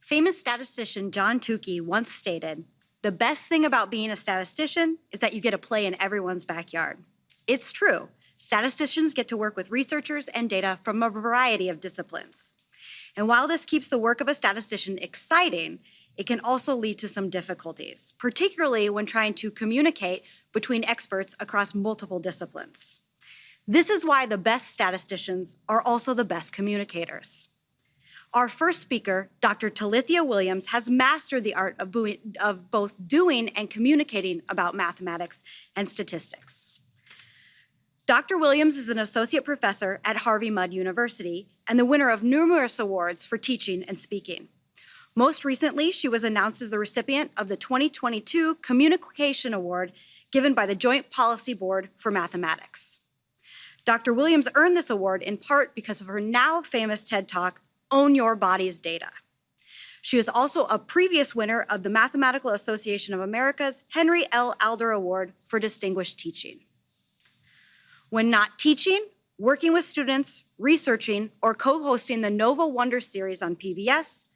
Famous statistician John Tukey once stated, "The best thing about being a statistician is that you get to play in everyone's backyard." It's true. Statisticians get to work with researchers and data from a variety of disciplines. And while this keeps the work of a statistician exciting, it can also lead to some difficulties, particularly when trying to communicate between experts across multiple disciplines. This is why the best statisticians are also the best communicators. Our first speaker, Dr. Talithia Williams, has mastered the art of both doing and communicating about mathematics and statistics. Dr. Williams is an associate professor at Harvey University and the winner of numerous awards for teaching and speaking. Most recently, she was announced as the recipient of the 2022 Communication Award given by the Joint Policy Board for Mathematics. Dr. Williams earned this award in part because of her now famous TED Talk, Own Your Body's Data. She is also a previous winner of the Mathematical Association of America's Henry L. Alder Award for Distinguished Teaching. When not teaching, working with students, researching, or co-hosting the Nova Wonder series on PBS,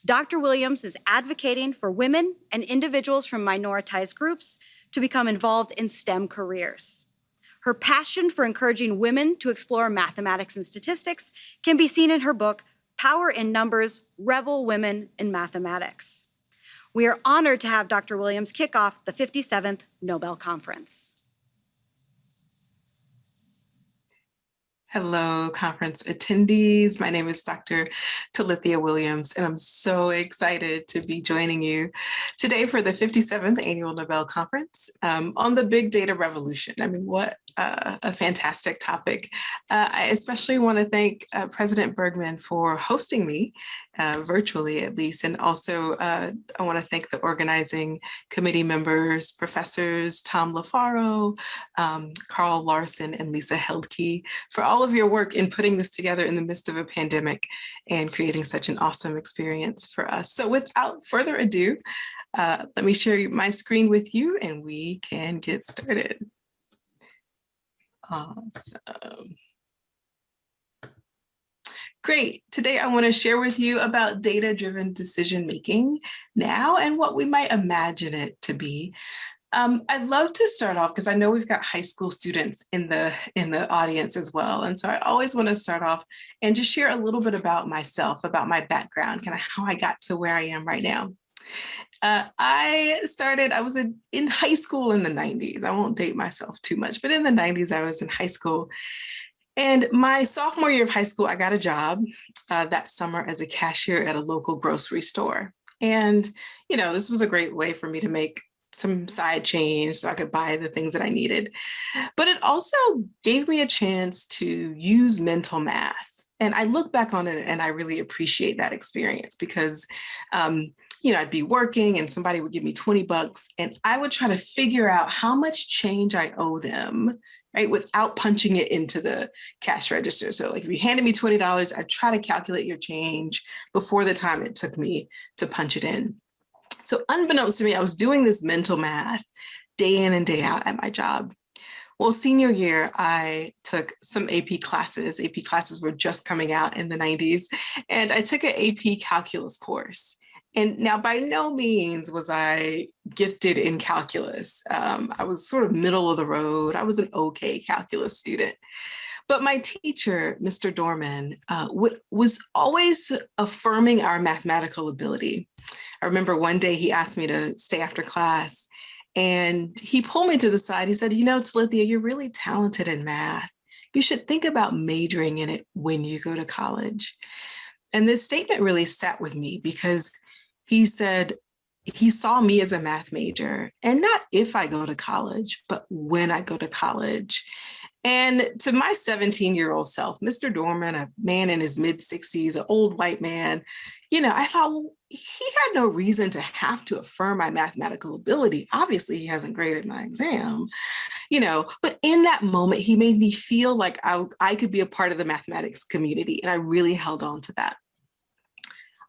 Dr. Williams is advocating for women and individuals from minoritized groups to become involved in STEM careers. Her passion for encouraging women to explore mathematics and statistics can be seen in her book, Power in Numbers, Rebel Women in Mathematics. We are honored to have Dr. Williams kick off the 57th Nobel Conference. Hello, conference attendees. My name is Dr. Talithia Williams, and I'm so excited to be joining you today for the 57th Annual Nobel Conference on the big data revolution. I mean, what a fantastic topic. I especially want to thank President Bergman for hosting me, virtually at least, and also I want to thank the organizing committee members, professors Tom LaFaro, Carl Larson, and Lisa Heldke for all of your work in putting this together in the midst of a pandemic and creating such an awesome experience for us. So without further ado, let me share my screen with you and we can get started. Awesome. Great. Today, I want to share with you about data-driven decision-making now and what we might imagine it to be. I'd love to start off because I know we've got high school students in the audience as well. And so I always want to start off and just share a little bit about myself, about my background, kind of how I got to where I am right now. I was in high school in the 90s. I won't date myself too much, but in the 90s, I was in high school. And my sophomore year of high school, I got a job that summer as a cashier at a local grocery store. And, you know, this was a great way for me to make some side change so I could buy the things that I needed. But it also gave me a chance to use mental math. And I look back on it and I really appreciate that experience because you know, I'd be working and somebody would give me $20 and I would try to figure out how much change I owe them, right, without punching it into the cash register. So like if you handed me $20, I'd try to calculate your change before the time it took me to punch it in. So unbeknownst to me, I was doing this mental math day in and day out at my job. Well, senior year, I took some AP classes. AP classes were just coming out in the 90s, and I took an AP calculus course. And now by no means was I gifted in calculus. I was sort of middle of the road. I was an okay calculus student. But my teacher, Mr. Dorman, was always affirming our mathematical ability. I remember one day he asked me to stay after class and he pulled me to the side. He said, you know, Talithia, you're really talented in math. You should think about majoring in it when you go to college. And this statement really sat with me because he said he saw me as a math major, and not if I go to college, but when I go to college. And to my 17-year-old self, Mr. Dorman, a man in his mid-60s, an old white man, you know, I thought, well, he had no reason to have to affirm my mathematical ability. Obviously, he hasn't graded my exam, you know, but in that moment, he made me feel like I could be a part of the mathematics community, and I really held on to that.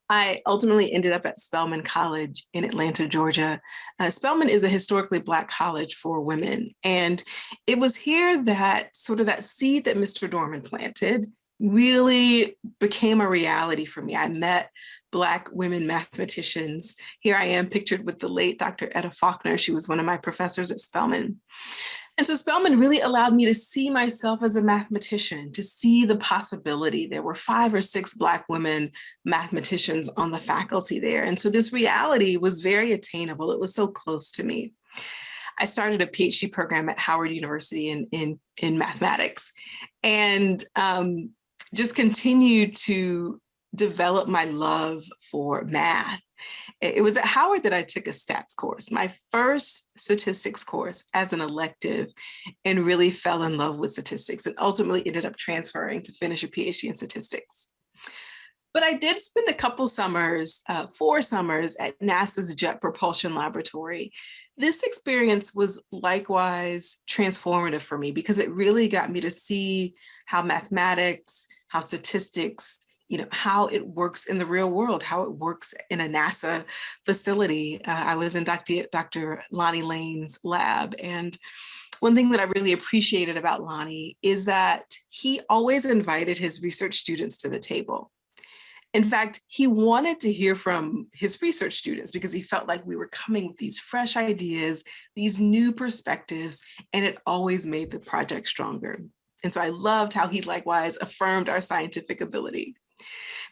I ultimately ended up at Spelman College in Atlanta, Georgia. Spelman is a historically Black college for women. And it was here that sort of that seed that Mr. Dorman planted really became a reality for me. I met Black women mathematicians. Here I am pictured with the late Dr. Etta Faulkner. She was one of my professors at Spelman. And so Spelman really allowed me to see myself as a mathematician, to see the possibility. There were 5 or 6 Black women mathematicians on the faculty there. And so this reality was very attainable. It was so close to me. I started a PhD program at Howard University in mathematics, and just continued to develop my love for math. It was at Howard that I took a stats course, my first statistics course as an elective, and really fell in love with statistics and ultimately ended up transferring to finish a PhD in statistics. But I did spend a couple summers, 4 summers at NASA's Jet Propulsion Laboratory. This experience was likewise transformative for me because it really got me to see how mathematics, how statistics, how it works in the real world, how it works in a NASA facility. I was in Dr. Lonnie Lane's lab. And one thing that I really appreciated about Lonnie is that he always invited his research students to the table. In fact, he wanted to hear from his research students because he felt like we were coming with these fresh ideas, these new perspectives, and it always made the project stronger. And so I loved how he likewise affirmed our scientific ability.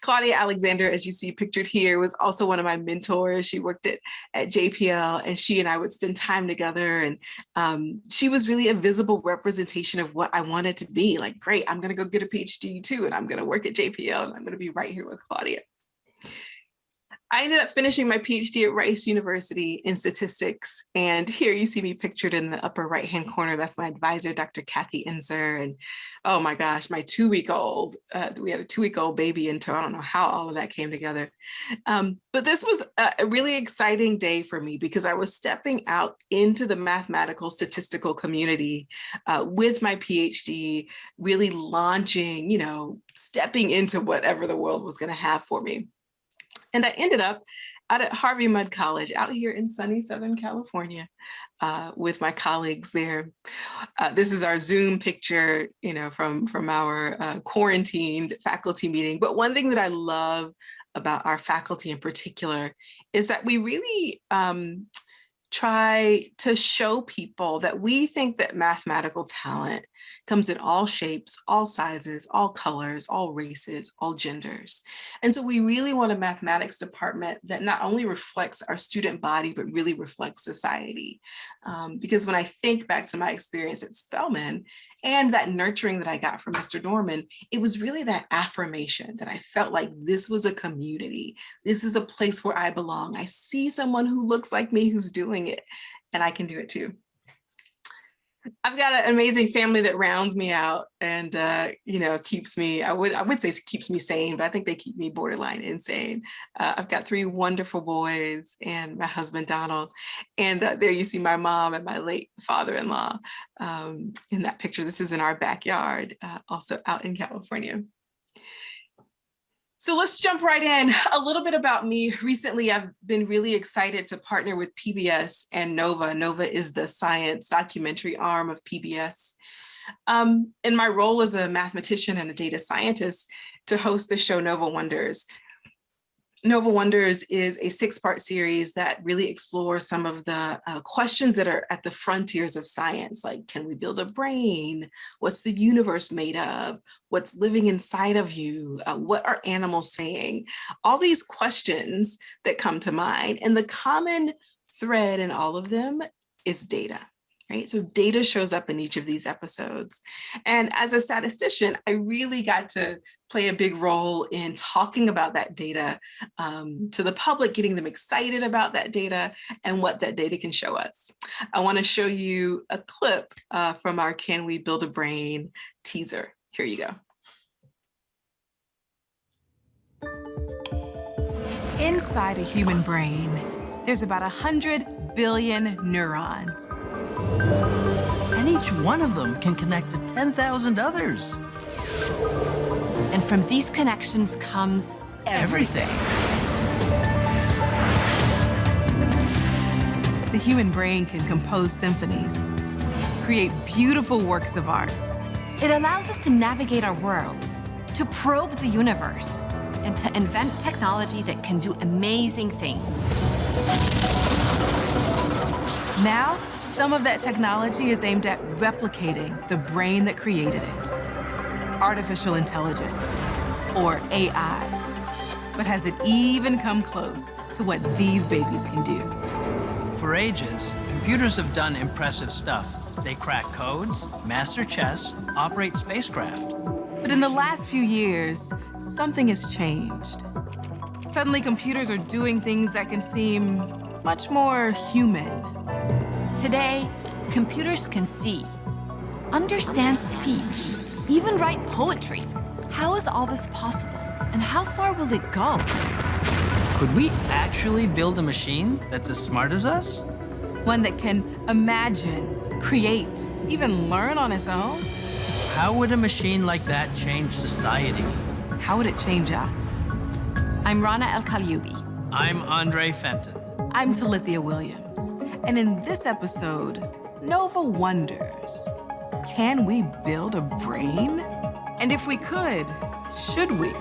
Claudia Alexander, as you see pictured here, was also one of my mentors. She worked at JPL, and she and I would spend time together. And she was really a visible representation of what I wanted to be. Like, great, I'm going to go get a PhD too, and I'm going to work at JPL, and I'm going to be right here with Claudia. I ended up finishing my PhD at Rice University in statistics. And here you see me pictured in the upper right-hand corner. That's my advisor, Dr. Kathy Inzer. And oh my gosh, my 2-week-old, we had a 2-week-old baby. And so I don't know how all of that came together. But this was a really exciting day for me because I was stepping out into the mathematical statistical community with my PhD, really launching, stepping into whatever the world was going to have for me. And I ended up out at Harvey Mudd College out here in sunny Southern California with my colleagues there. This is our Zoom picture, from our quarantined faculty meeting. But one thing that I love about our faculty in particular is that we really try to show people that we think that mathematical talent comes in all shapes, all sizes, all colors, all races, all genders. And so we really want a mathematics department that not only reflects our student body, but really reflects society. Because when I think back to my experience at Spelman and that nurturing that I got from Mr. Dorman, it was really that affirmation that I felt like this was a community. This is a place where I belong. I see someone who looks like me who's doing it, and I can do it too. I've got an amazing family that rounds me out and, keeps me, I would say keeps me sane, but I think they keep me borderline insane. I've got 3 wonderful boys and my husband, Donald. And there you see my mom and my late father-in-law in that picture. This is in our backyard, also out in California. So let's jump right in. A little bit about me. Recently, I've been really excited to partner with PBS and Nova. Nova is the science documentary arm of PBS. In my role as a mathematician and a data scientist, to host the show Nova Wonders. Nova Wonders is a 6-part series that really explores some of the questions that are at the frontiers of science, like, can we build a brain? What's the universe made of? What's living inside of you? What are animals saying? All these questions that come to mind. And the common thread in all of them is data. Right? So data shows up in each of these episodes. And as a statistician, I really got to play a big role in talking about that data to the public, getting them excited about that data and what that data can show us. I want to show you a clip from our Can We Build a Brain teaser. Here you go. Inside a human brain, there's about 100 billion neurons. And each one of them can connect to 10,000 others. And from these connections comes Everything. The human brain can compose symphonies, create beautiful works of art. It allows us to navigate our world, to probe the universe, and to invent technology that can do amazing things. Now, some of that technology is aimed at replicating the brain that created it. Artificial intelligence, or AI. But has it even come close to what these babies can do? For ages, computers have done impressive stuff. They crack codes, master chess, operate spacecraft. But in the last few years, something has changed. Suddenly, computers are doing things that can seem much more human. Today, computers can see, understand speech, even write poetry. How is all this possible? And how far will it go? Could we actually build a machine that's as smart as us? One that can imagine, create, even learn on its own? How would a machine like that change society? How would it change us? I'm Rana El-Kalioubi. I'm Andre Fenton. I'm Talithia Williams. And in this episode, Nova wonders, can we build a brain? And if we could, should we?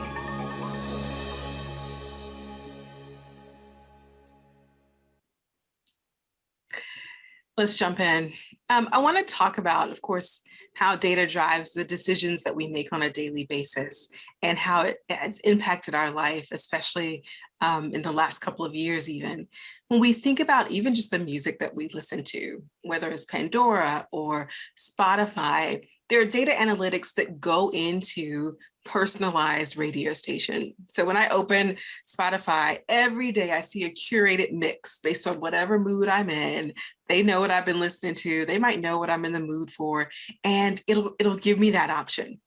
Let's jump in. I want to talk about, of course, how data drives the decisions that we make on a daily basis and how it has impacted our life, especially in the last couple of years even. When we think about even just the music that we listen to, whether it's Pandora or Spotify, there are data analytics that go into personalized radio station. So when I open Spotify, every day I see a curated mix based on whatever mood I'm in. They know what I've been listening to. They might know what I'm in the mood for, and it'll give me that option.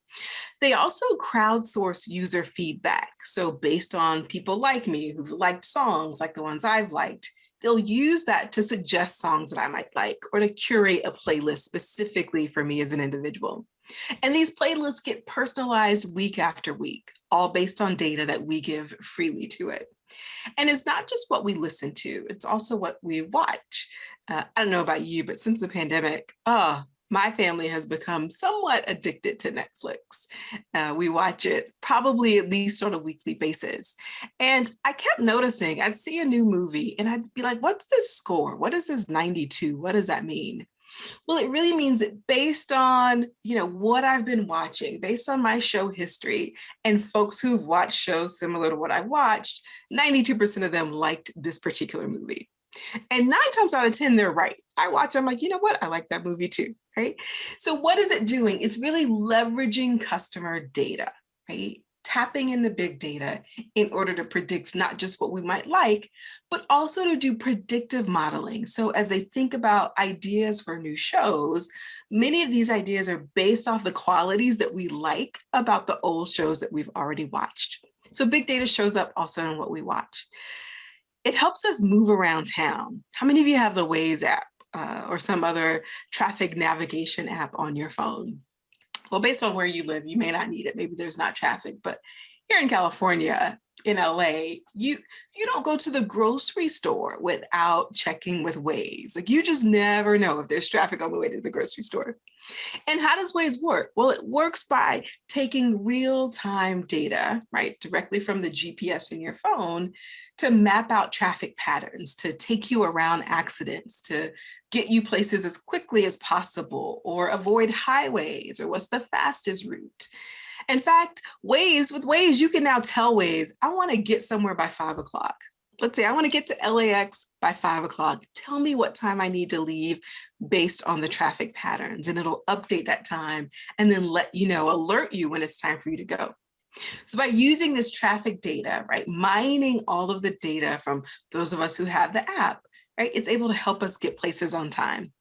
They also crowdsource user feedback. So based on people like me who've liked songs like the ones I've liked, they'll use that to suggest songs that I might like or to curate a playlist specifically for me as an individual. And these playlists get personalized week after week, all based on data that we give freely to it. And it's not just what we listen to, it's also what we watch. I don't know about you, but since the pandemic, my family has become somewhat addicted to Netflix. We watch it probably at least on a weekly basis. And I kept noticing, I'd see a new movie and I'd be like, what's this score? What is this 92? What does that mean? Well, it really means that based on, what I've been watching, based on my show history and folks who've watched shows similar to what I watched, 92% of them liked this particular movie. And 9 times out of 10, they're right. I watch, I'm like, you know what? I like that movie too, right? So what is it doing? It's really leveraging customer data, right? Tapping in the big data in order to predict not just what we might like, but also to do predictive modeling. So as they think about ideas for new shows, many of these ideas are based off the qualities that we like about the old shows that we've already watched. So big data shows up also in what we watch. It helps us move around town. How many of you have the Waze app or some other traffic navigation app on your phone? Well, based on where you live, you may not need it. Maybe there's not traffic, but here in California, in LA, you don't go to the grocery store without checking with Waze. Like you just never know if there's traffic on the way to the grocery store. And how does Waze work? Well, it works by taking real-time data, right, directly from the GPS in your phone to map out traffic patterns, to take you around accidents, to get you places as quickly as possible, or avoid highways, or what's the fastest route. In fact, with Waze, you can now tell Waze, I want to get somewhere by 5 o'clock. Let's say I want to get to LAX by 5 o'clock. Tell me what time I need to leave based on the traffic patterns, and it'll update that time and then alert you when it's time for you to go. So by using this traffic data, right, mining all of the data from those of us who have the app, right, it's able to help us get places on time.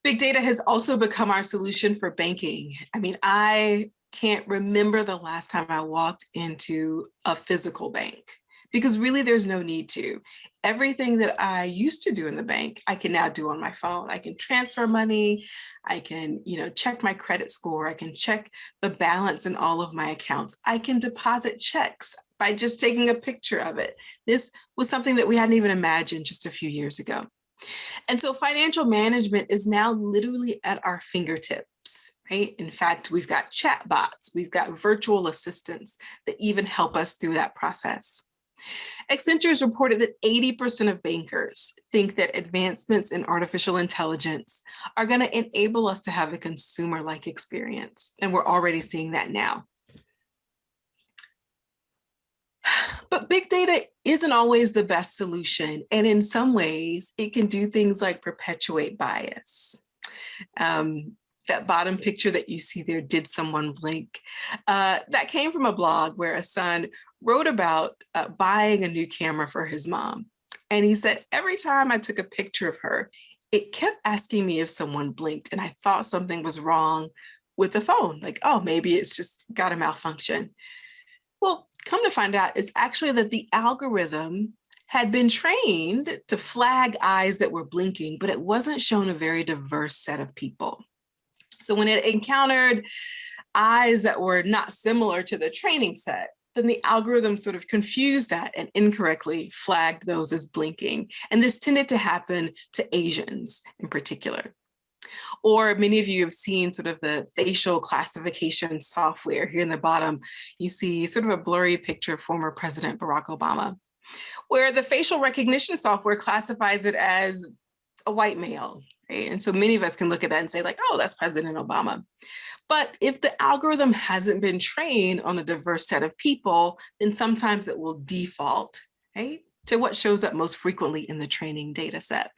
Big data has also become our solution for banking. I mean, I can't remember the last time I walked into a physical bank because really there's no need to. Everything that I used to do in the bank, I can now do on my phone. I can transfer money. I can, check my credit score. I can check the balance in all of my accounts. I can deposit checks by just taking a picture of it. This was something that we hadn't even imagined just a few years ago. And so financial management is now literally at our fingertips. right? In fact, we've got chat bots, we've got virtual assistants that even help us through that process. Accenture has reported that 80% of bankers think that advancements in artificial intelligence are going to enable us to have a consumer-like experience. And we're already seeing that now. But big data isn't always the best solution. And in some ways, it can do things like perpetuate bias. That bottom picture that you see there, did someone blink? That came from a blog where a son wrote about buying a new camera for his mom. And he said, every time I took a picture of her, it kept asking me if someone blinked. And I thought something was wrong with the phone. Like, oh, maybe it's just got a malfunction. Well, come to find out, it's actually that the algorithm had been trained to flag eyes that were blinking, but it wasn't shown a very diverse set of people. So when it encountered eyes that were not similar to the training set, then the algorithm sort of confused that and incorrectly flagged those as blinking. And this tended to happen to Asians in particular. Or many of you have seen sort of the facial classification software. Here in the bottom, you see sort of a blurry picture of former President Barack Obama, where the facial recognition software classifies it as a white male. Right? And so many of us can look at that and say like, oh, that's President Obama. But if the algorithm hasn't been trained on a diverse set of people, then sometimes it will default, right, to what shows up most frequently in the training data set.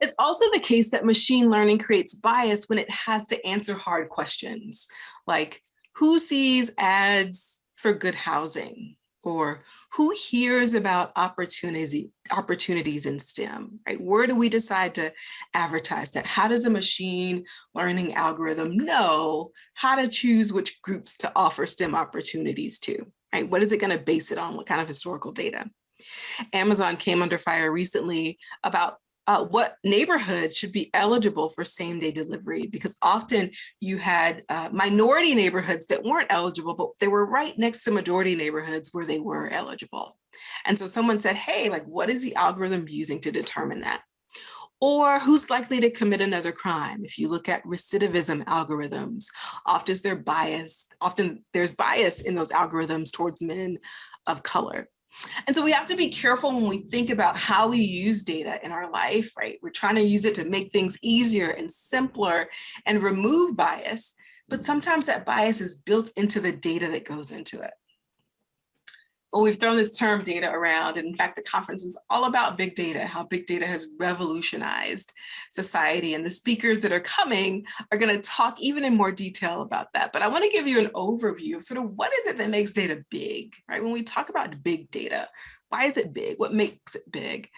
It's also the case that machine learning creates bias when it has to answer hard questions, like who sees ads for good housing, or who hears about opportunities in STEM, right? Where do we decide to advertise that? How does a machine learning algorithm know how to choose which groups to offer STEM opportunities to, right? What is it going to base it on? What kind of historical data? Amazon came under fire recently about what neighborhoods should be eligible for same-day delivery, because often you had minority neighborhoods that weren't eligible, but they were right next to majority neighborhoods where they were eligible. And so someone said, hey, like, what is the algorithm using to determine that? Or who's likely to commit another crime? If you look at recidivism algorithms, often there's bias in those algorithms towards men of color. And so we have to be careful when we think about how we use data in our life, right? We're trying to use it to make things easier and simpler and remove bias, but sometimes that bias is built into the data that goes into it. Well, we've thrown this term data around, and in fact, the conference is all about big data, how big data has revolutionized society, and the speakers that are coming are going to talk even in more detail about that. But I want to give you an overview of sort of what is it that makes data big, right? When we talk about big data, why is it big? What makes it big?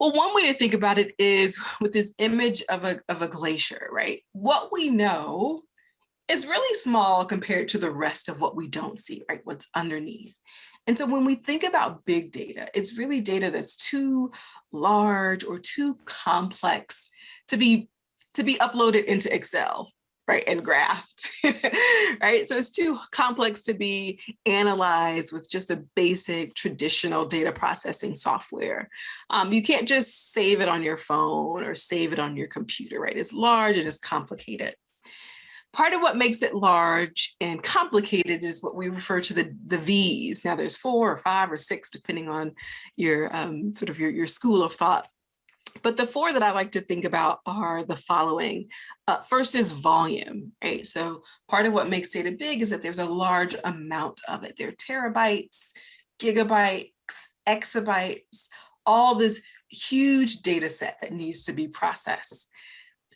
Well, one way to think about it is with this image of a glacier, right? What we know is really small compared to the rest of what we don't see, right? What's underneath. And so when we think about big data, it's really data that's too large or too complex to be uploaded into Excel, right? And graphed, right? So it's too complex to be analyzed with just a basic traditional data processing software. You can't just save it on your phone or save it on your computer, right? It's large and it's complicated. Part of what makes it large and complicated is what we refer to the V's. Now there's 4 or 5 or 6, depending on your sort of your school of thought. But the 4 that I like to think about are the following. First is volume, right? So part of what makes data big is that there's a large amount of it. There are terabytes, gigabytes, exabytes, all this huge data set that needs to be processed.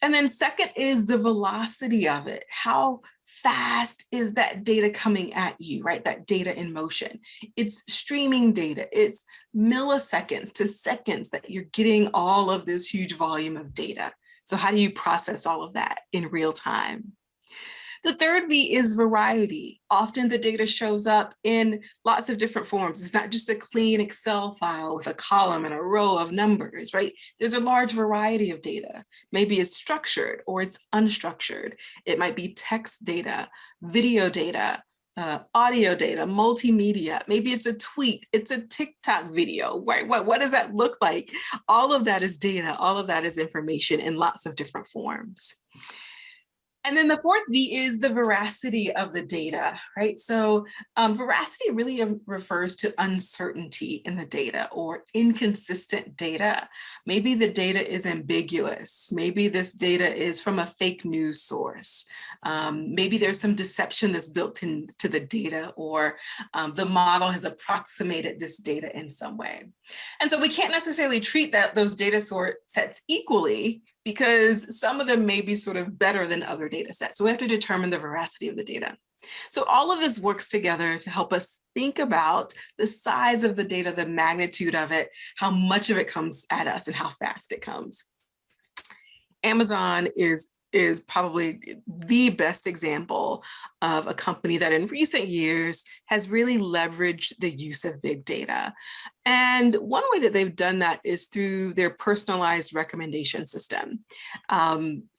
And then second is the velocity of it. How fast is that data coming at you, right? That data in motion. It's streaming data. It's milliseconds to seconds that you're getting all of this huge volume of data. So how do you process all of that in real time? The third V is variety. Often the data shows up in lots of different forms. It's not just a clean Excel file with a column and a row of numbers, right? There's a large variety of data. Maybe it's structured or it's unstructured. It might be text data, video data, audio data, multimedia. Maybe it's a tweet, it's a TikTok video, right? What does that look like? All of that is data. All of that is information in lots of different forms. And then the fourth V is the veracity of the data, right? So veracity really refers to uncertainty in the data or inconsistent data. Maybe the data is ambiguous. Maybe this data is from a fake news source. Maybe there's some deception that's built into the data, or the model has approximated this data in some way. And so we can't necessarily treat those data sets equally, because some of them may be sort of better than other data sets. So we have to determine the veracity of the data. So all of this works together to help us think about the size of the data, the magnitude of it, how much of it comes at us, and how fast it comes. Amazon is probably the best example of a company that in recent years has really leveraged the use of big data. And one way that they've done that is through their personalized recommendation system.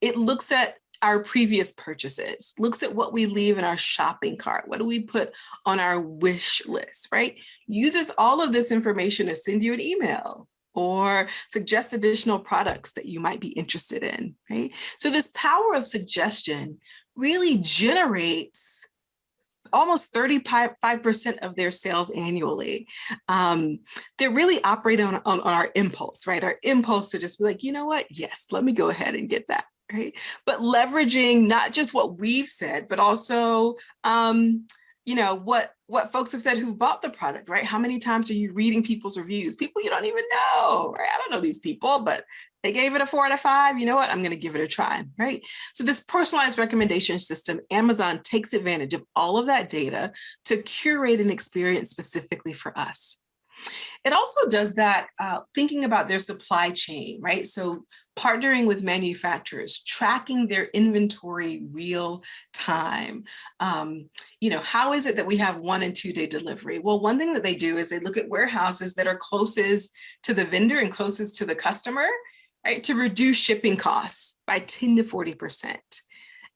It looks at our previous purchases, looks at what we leave in our shopping cart, what do we put on our wish list, right? Uses all of this information to send you an email or suggest additional products that you might be interested in, right? So this power of suggestion really generates almost 35% of their sales annually. They're really operating on our impulse, right? Our impulse to just be like, you know what? Yes, let me go ahead and get that, right? But leveraging not just what we've said, but also what folks have said who bought the product, right? How many times are you reading people's reviews? People you don't even know, right? I don't know these people, but they gave it a 4 out of 5. You know what? I'm going to give it a try, right? So this personalized recommendation system, Amazon takes advantage of all of that data to curate an experience specifically for us. It also does that thinking about their supply chain, right? So partnering with manufacturers, tracking their inventory real time. How is it that we have 1 and 2 day delivery? Well, one thing that they do is they look at warehouses that are closest to the vendor and closest to the customer, right? To reduce shipping costs by 10 to 40%.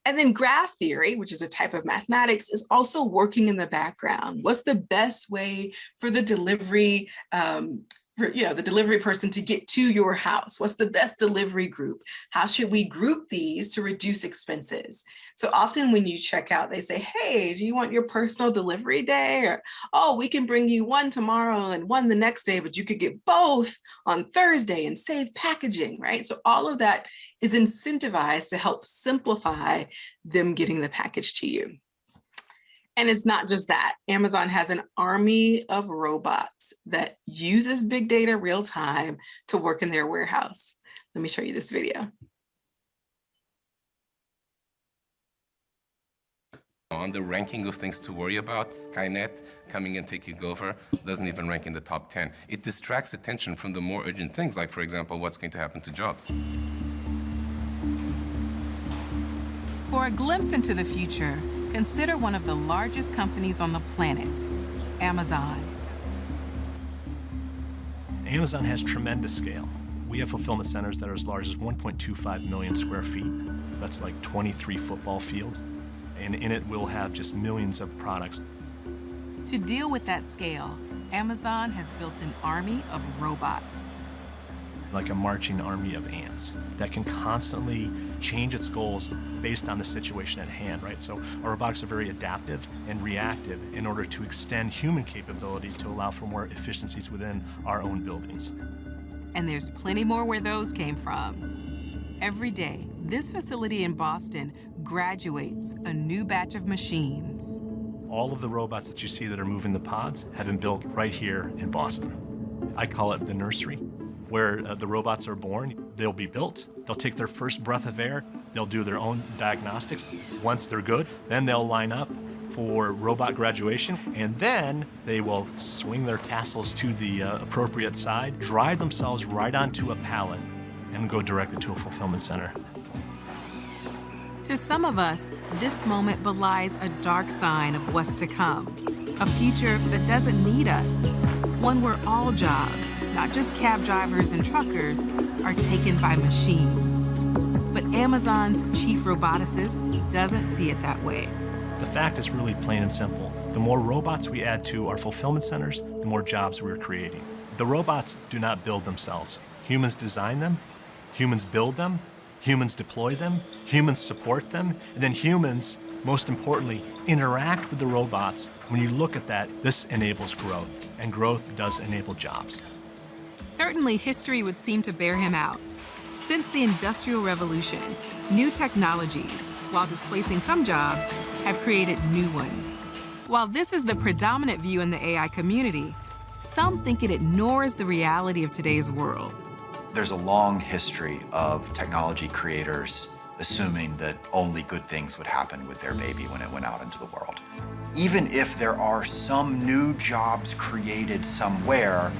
And then graph theory, which is a type of mathematics, is also working in the background. What's the best way for the delivery the delivery person to get to your house? What's the best delivery group? How should we group these to reduce expenses? So often when you check out, they say, hey, do you want your personal delivery day? Or, oh, we can bring you 1 tomorrow and 1 the next day, but you could get both on Thursday and save packaging, right? So all of that is incentivized to help simplify them getting the package to you. And it's not just that. Amazon has an army of robots that uses big data real time to work in their warehouse. Let me show you this video. On the ranking of things to worry about, Skynet coming and taking over doesn't even rank in the top 10. It distracts attention from the more urgent things, like, for example, what's going to happen to jobs. For a glimpse into the future, consider one of the largest companies on the planet, Amazon. Amazon has tremendous scale. We have fulfillment centers that are as large as 1.25 million square feet. That's like 23 football fields. And in it, we'll have just millions of products. To deal with that scale, Amazon has built an army of robots. Like a marching army of ants that can constantly change its goals based on the situation at hand, right? So our robotics are very adaptive and reactive in order to extend human capability to allow for more efficiencies within our own buildings. And there's plenty more where those came from. Every day, this facility in Boston graduates a new batch of machines. All of the robots that you see that are moving the pods have been built right here in Boston. I call it the nursery, where the robots are born. They'll be built, they'll take their first breath of air, they'll do their own diagnostics. Once they're good, then they'll line up for robot graduation, and then they will swing their tassels to the appropriate side, drive themselves right onto a pallet, and go directly to a fulfillment center. To some of us, this moment belies a dark sign of what's to come, a future that doesn't need us, one where all jobs, not just cab drivers and truckers, are taken by machines. But Amazon's chief roboticist doesn't see it that way. The fact is really plain and simple. The more robots we add to our fulfillment centers, the more jobs we're creating. The robots do not build themselves. Humans design them, humans build them, Humans deploy them, humans support them, and then humans, most importantly, interact with the robots. When you look at that, this enables growth, and growth does enable jobs. Certainly, history would seem to bear him out. Since the Industrial Revolution, new technologies, while displacing some jobs, have created new ones. While this is the predominant view in the AI community, some think it ignores the reality of today's world. There's a long history of technology creators assuming that only good things would happen with their baby when it went out into the world. Even if there are some new jobs created somewhere,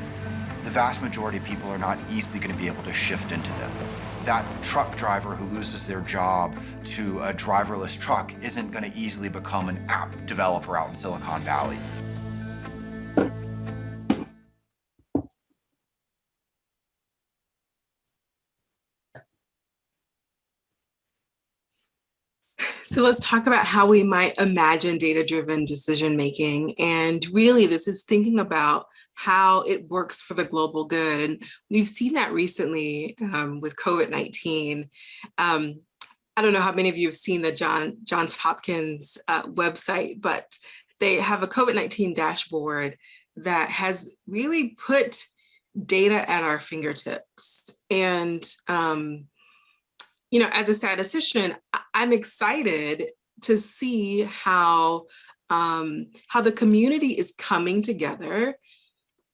the vast majority of people are not easily going to be able to shift into them. That truck driver who loses their job to a driverless truck isn't going to easily become an app developer out in Silicon Valley. So let's talk about how we might imagine data-driven decision-making. And really, this is thinking about how it works for the global good. And we've seen that recently with COVID-19. I don't know how many of you have seen the Johns Hopkins website, but they have a COVID-19 dashboard that has really put data at our fingertips. And you know, as a statistician, I'm excited to see how the community is coming together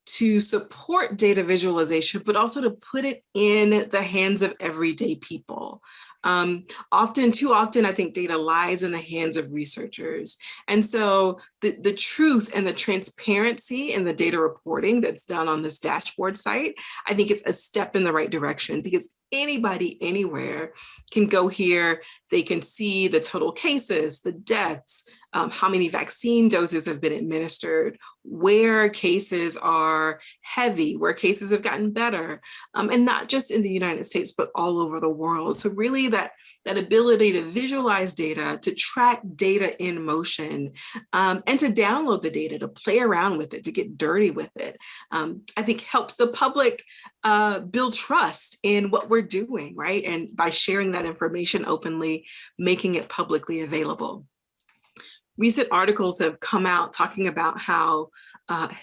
to support data visualization, but also to put it in the hands of everyday people. Too often, I think data lies in the hands of researchers. And so the truth and the transparency in the data reporting that's done on this dashboard site, I think it's a step in the right direction, because anybody anywhere can go here. They can see the total cases, the deaths, how many vaccine doses have been administered, where cases are heavy, where cases have gotten better, and not just in the United States, but all over the world. So really that ability to visualize data, to track data in motion, and to download the data, to play around with it, to get dirty with it, I think helps the public build trust in what we're doing, right? And by sharing that information openly, making it publicly available. Recent articles have come out talking about how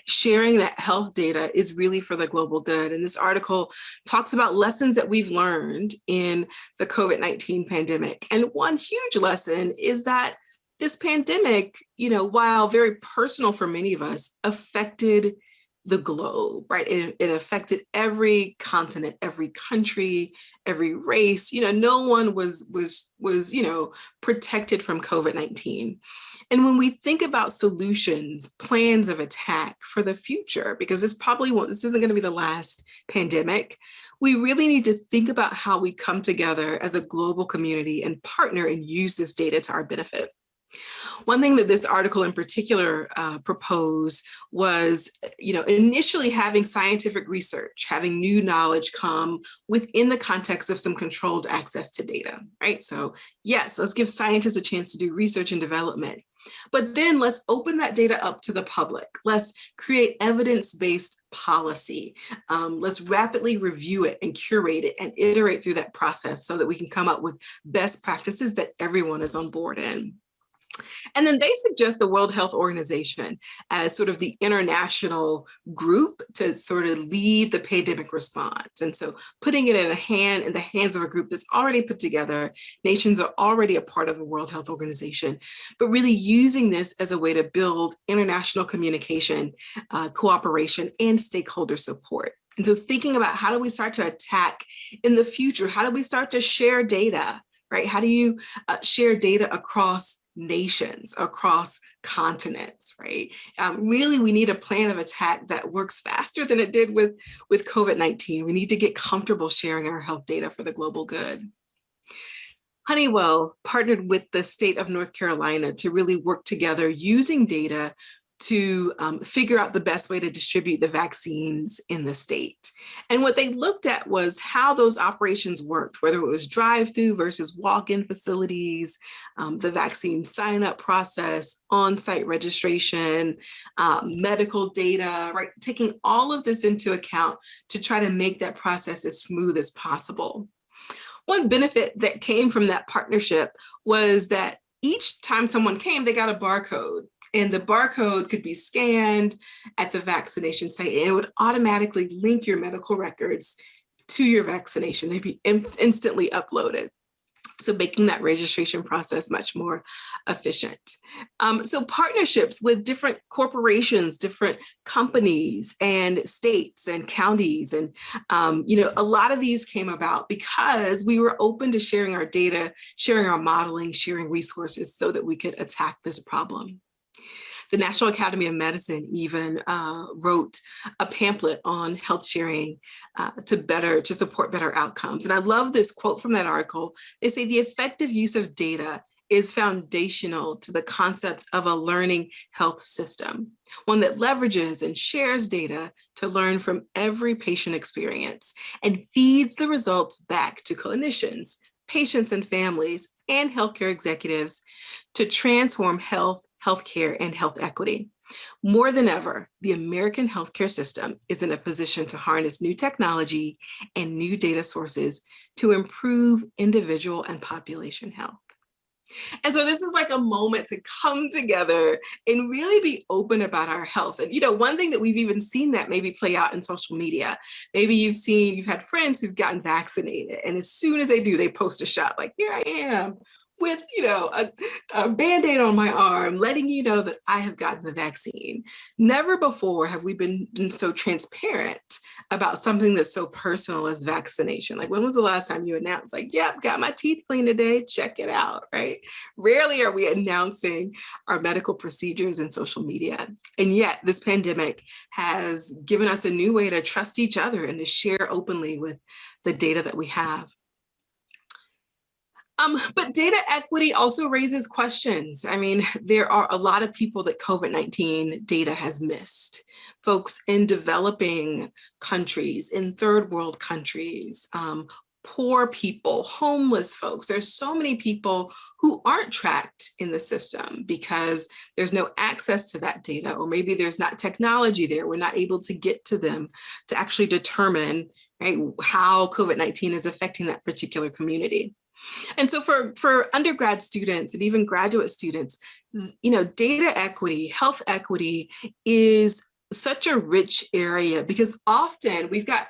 sharing that health data is really for the global good. And this article talks about lessons that we've learned in the COVID-19 pandemic. And one huge lesson is that this pandemic, you know, while very personal for many of us, affected the globe, right? It affected every continent, every country, every race. You know, no one was you know, protected from COVID-19. And when we think about solutions, plans of attack for the future, because this isn't going to be the last pandemic, we really need to think about how we come together as a global community and partner and use this data to our benefit. One thing that this article in particular proposed was, you know, initially having scientific research, having new knowledge come within the context of some controlled access to data, right? So yes, let's give scientists a chance to do research and development, but then let's open that data up to the public. Let's create evidence-based policy. Let's rapidly review it and curate it and iterate through that process so that we can come up with best practices that everyone is on board in. And then they suggest the World Health Organization as sort of the international group to sort of lead the pandemic response. And so putting it in the hands of a group that's already put together, nations are already a part of the World Health Organization, but really using this as a way to build international communication, cooperation, and stakeholder support. And so thinking about how do we start to attack in the future? How do we start to share data, right? How do you share data across nations, across continents, right? Really, we need a plan of attack that works faster than it did with COVID-19. We need to get comfortable sharing our health data for the global good. Honeywell partnered with the state of North Carolina to really work together using data to figure out the best way to distribute the vaccines in the state. And what they looked at was how those operations worked, whether it was drive-through versus walk-in facilities, the vaccine sign-up process, on-site registration, medical data, right? Taking all of this into account to try to make that process as smooth as possible. one benefit that came from that partnership was that each time someone came, they got a barcode. And the barcode could be scanned at the vaccination site, and it would automatically link your medical records to your vaccination. They'd be instantly uploaded. So making that registration process much more efficient. So partnerships with different corporations, different companies and states and counties. And, a lot of these came about because we were open to sharing our data, sharing our modeling, sharing resources so that we could attack this problem. The National Academy of Medicine even wrote a pamphlet on health sharing to support better outcomes. And I love this quote from that article. They say the effective use of data is foundational to the concept of a learning health system, one that leverages and shares data to learn from every patient experience and feeds the results back to clinicians, patients and families, and healthcare executives to transform healthcare, and health equity. More than ever, the American healthcare system is in a position to harness new technology and new data sources to improve individual and population health. And so this is like a moment to come together and really be open about our health. And, one thing that we've even seen that maybe play out in social media, maybe you've had friends who've gotten vaccinated, and as soon as they do, they post a shot like, here I am with, a Band-Aid on my arm, letting you know that I have gotten the vaccine. Never before have we been so transparent about something that's so personal as vaccination. Like, when was the last time you announced, like, yep, got my teeth cleaned today, check it out, right? Rarely are we announcing our medical procedures in social media. And yet this pandemic has given us a new way to trust each other and to share openly with the data that we have. But data equity also raises questions. I mean, there are a lot of people that COVID-19 data has missed. Folks in developing countries, in third world countries, poor people, homeless folks. There's so many people who aren't tracked in the system because there's no access to that data, or maybe there's not technology there. We're not able to get to them to actually determine, right, how COVID-19 is affecting that particular community. And so for undergrad students and even graduate students, data equity, health equity is such a rich area because often we've got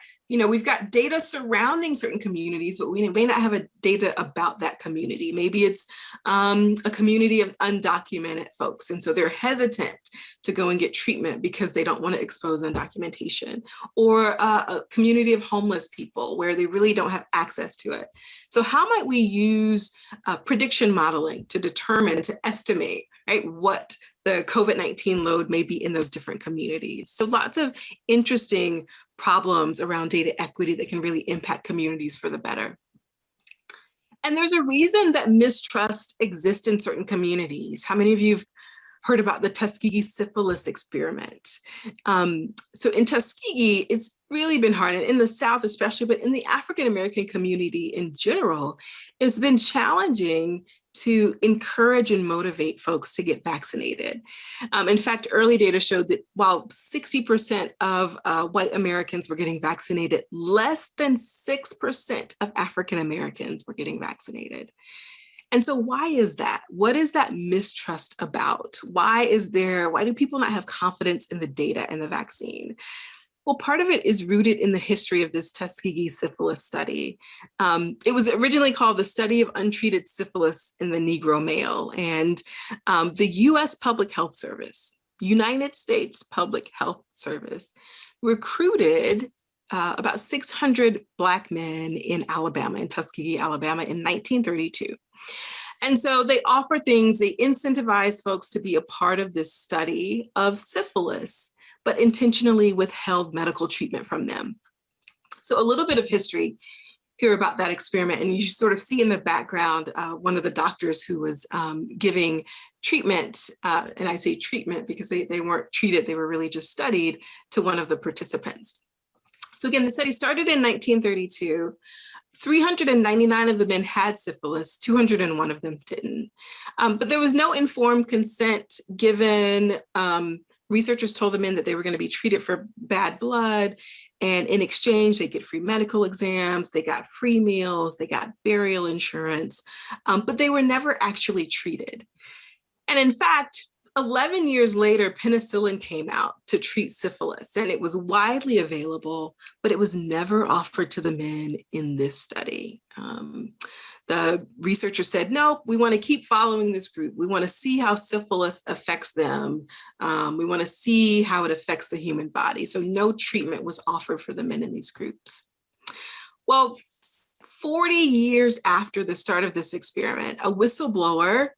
data surrounding certain communities, but we may not have data about that community. Maybe it's a community of undocumented folks, and so they're hesitant to go and get treatment because they don't want to expose undocumentation, or a community of homeless people where they really don't have access to it. So how might we use prediction modeling to determine, to estimate, right, what the COVID-19 load may be in those different communities? So lots of interesting problems around data equity that can really impact communities for the better. And there's a reason that mistrust exists in certain communities. How many of you have heard about the Tuskegee syphilis experiment? So in Tuskegee, it's really been hard, and in the South especially, but in the African-American community in general, it's been challenging to encourage and motivate folks to get vaccinated. In fact, early data showed that while 60% of white Americans were getting vaccinated, less than 6% of African Americans were getting vaccinated. And so why is that? What is that mistrust about? Why do people not have confidence in the data and the vaccine? Well, part of it is rooted in the history of this Tuskegee syphilis study. It was originally called the Study of Untreated Syphilis in the Negro Male. And the US Public Health Service, United States Public Health Service, recruited about 600 Black men in Alabama, in Tuskegee, Alabama, in 1932. And so they offered things, they incentivized folks to be a part of this study of syphilis, but intentionally withheld medical treatment from them. So a little bit of history here about that experiment. And you sort of see in the background, one of the doctors who was giving treatment, and I say treatment because they weren't treated, they were really just studied, to one of the participants. So again, the study started in 1932. 399 of the men had syphilis, 201 of them didn't. But there was no informed consent given researchers told the men that they were going to be treated for bad blood, and in exchange, they get free medical exams, they got free meals, they got burial insurance, but they were never actually treated. And in fact, 11 years later, penicillin came out to treat syphilis, and it was widely available, but it was never offered to the men in this study. The researcher said, no, we want to keep following this group. We want to see how syphilis affects them. We want to see how it affects the human body. So no treatment was offered for the men in these groups. Well, 40 years after the start of this experiment, a whistleblower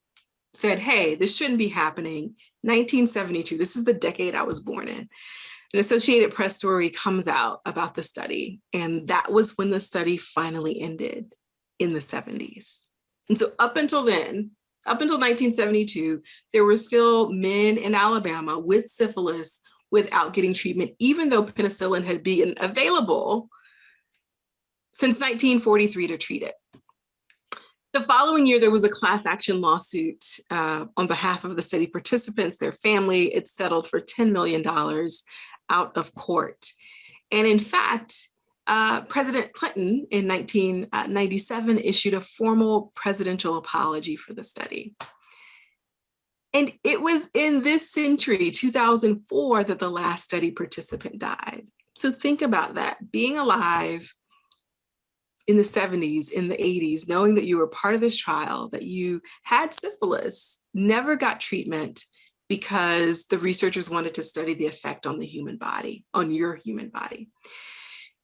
said, hey, this shouldn't be happening. 1972, this is the decade I was born in. An Associated Press story comes out about the study, and that was when the study finally ended in the 70s. And so up until then, up until 1972, there were still men in Alabama with syphilis without getting treatment, even though penicillin had been available since 1943 to treat it. The following year, there was a class action lawsuit on behalf of the study participants, their family. It settled for $10 million out of court. And in fact, President Clinton in 1997 issued a formal presidential apology for the study. And it was in this century, 2004, that the last study participant died. So think about that, being alive in the 70s, in the 80s, knowing that you were part of this trial, that you had syphilis, never got treatment because the researchers wanted to study the effect on the human body, on your human body.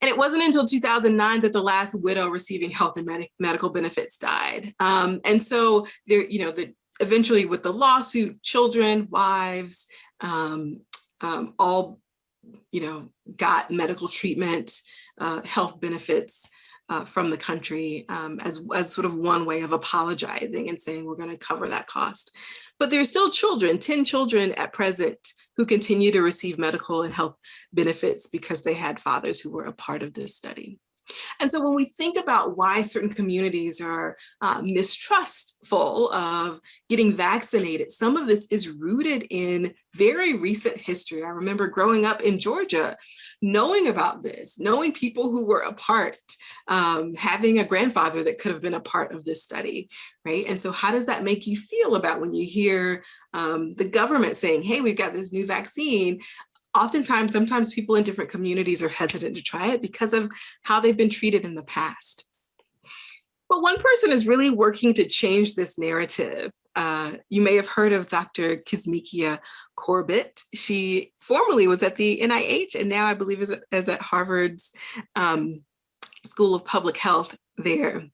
And it wasn't until 2009 that the last widow receiving health and medical benefits died. And so there, eventually with the lawsuit, children, wives, all, got medical treatment, health benefits from the country as sort of one way of apologizing and saying we're going to cover that cost. But there's still children, 10 children at present, who continue to receive medical and health benefits because they had fathers who were a part of this study. And so when we think about why certain communities are mistrustful of getting vaccinated, some of this is rooted in very recent history. I remember growing up in Georgia, knowing about this, knowing people who were a part, having a grandfather that could have been a part of this study, right? And so how does that make you feel about when you hear the government saying, hey, we've got this new vaccine? Oftentimes, sometimes people in different communities are hesitant to try it because of how they've been treated in the past. But one person is really working to change this narrative. You may have heard of Dr. Kizzmekia Corbett. She formerly was at the NIH and now I believe is at Harvard's School of Public Health there.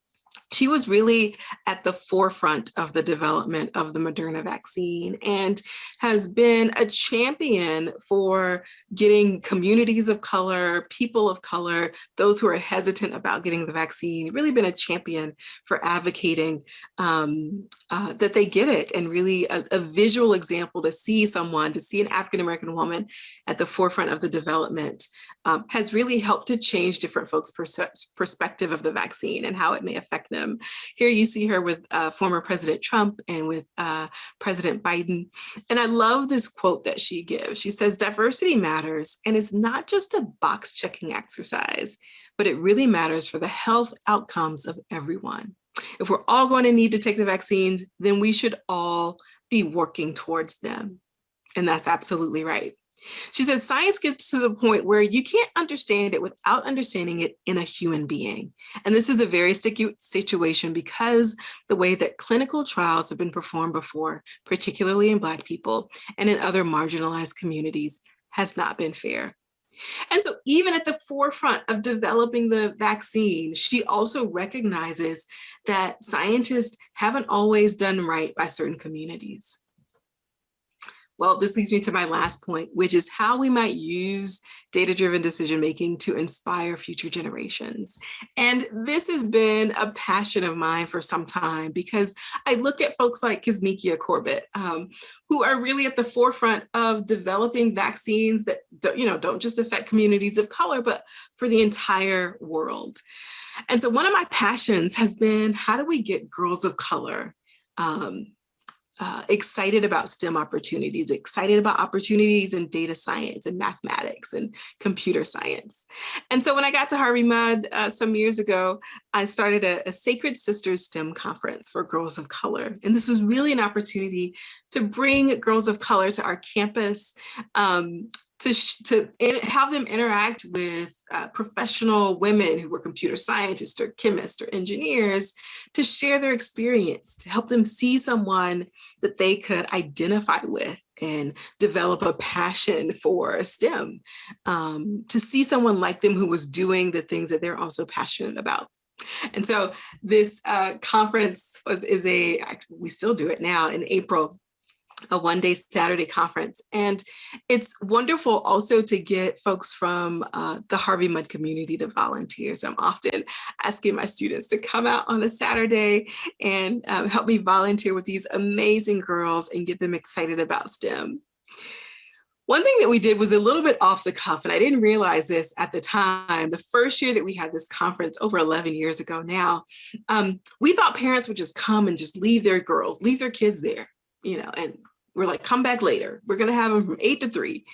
She was really at the forefront of the development of the Moderna vaccine and has been a champion for getting communities of color, people of color, those who are hesitant about getting the vaccine, really been a champion for advocating that they get it, and really a visual example to see an African-American woman at the forefront of the development has really helped to change different folks' perspective of the vaccine and how it may affect them. Here you see her with former President Trump and with President Biden. And I love this quote that she gives. She says, diversity matters, and it's not just a box checking exercise, but it really matters for the health outcomes of everyone. If we're all going to need to take the vaccines, then we should all be working towards them. And that's absolutely right. She says, science gets to the point where you can't understand it without understanding it in a human being. And this is a very sticky situation because the way that clinical trials have been performed before, particularly in Black people and in other marginalized communities, has not been fair. And so even at the forefront of developing the vaccine, she also recognizes that scientists haven't always done right by certain communities. Well, this leads me to my last point, which is how we might use data-driven decision-making to inspire future generations. And this has been a passion of mine for some time because I look at folks like Kizzmekia Corbett, who are really at the forefront of developing vaccines that don't just affect communities of color, but for the entire world. And so one of my passions has been, how do we get girls of color excited about STEM opportunities, excited about opportunities in data science and mathematics and computer science. And so when I got to Harvey Mudd some years ago, I started a Sacred Sisters STEM conference for girls of color. And this was really an opportunity to bring girls of color to our campus, to have them interact with professional women who were computer scientists or chemists or engineers, to share their experience, to help them see someone that they could identify with and develop a passion for STEM, to see someone like them who was doing the things that they're also passionate about. And so this conference we still do it now in April, a one-day Saturday conference. And it's wonderful also to get folks from the Harvey Mudd community to volunteer. So I'm often asking my students to come out on a Saturday and help me volunteer with these amazing girls and get them excited about STEM. One thing that we did was a little bit off the cuff, and I didn't realize this at the time. The first year that we had this conference, over 11 years ago now, we thought parents would just come and just leave their kids there, and we're like, come back later. We're going to have them from 8 to 3.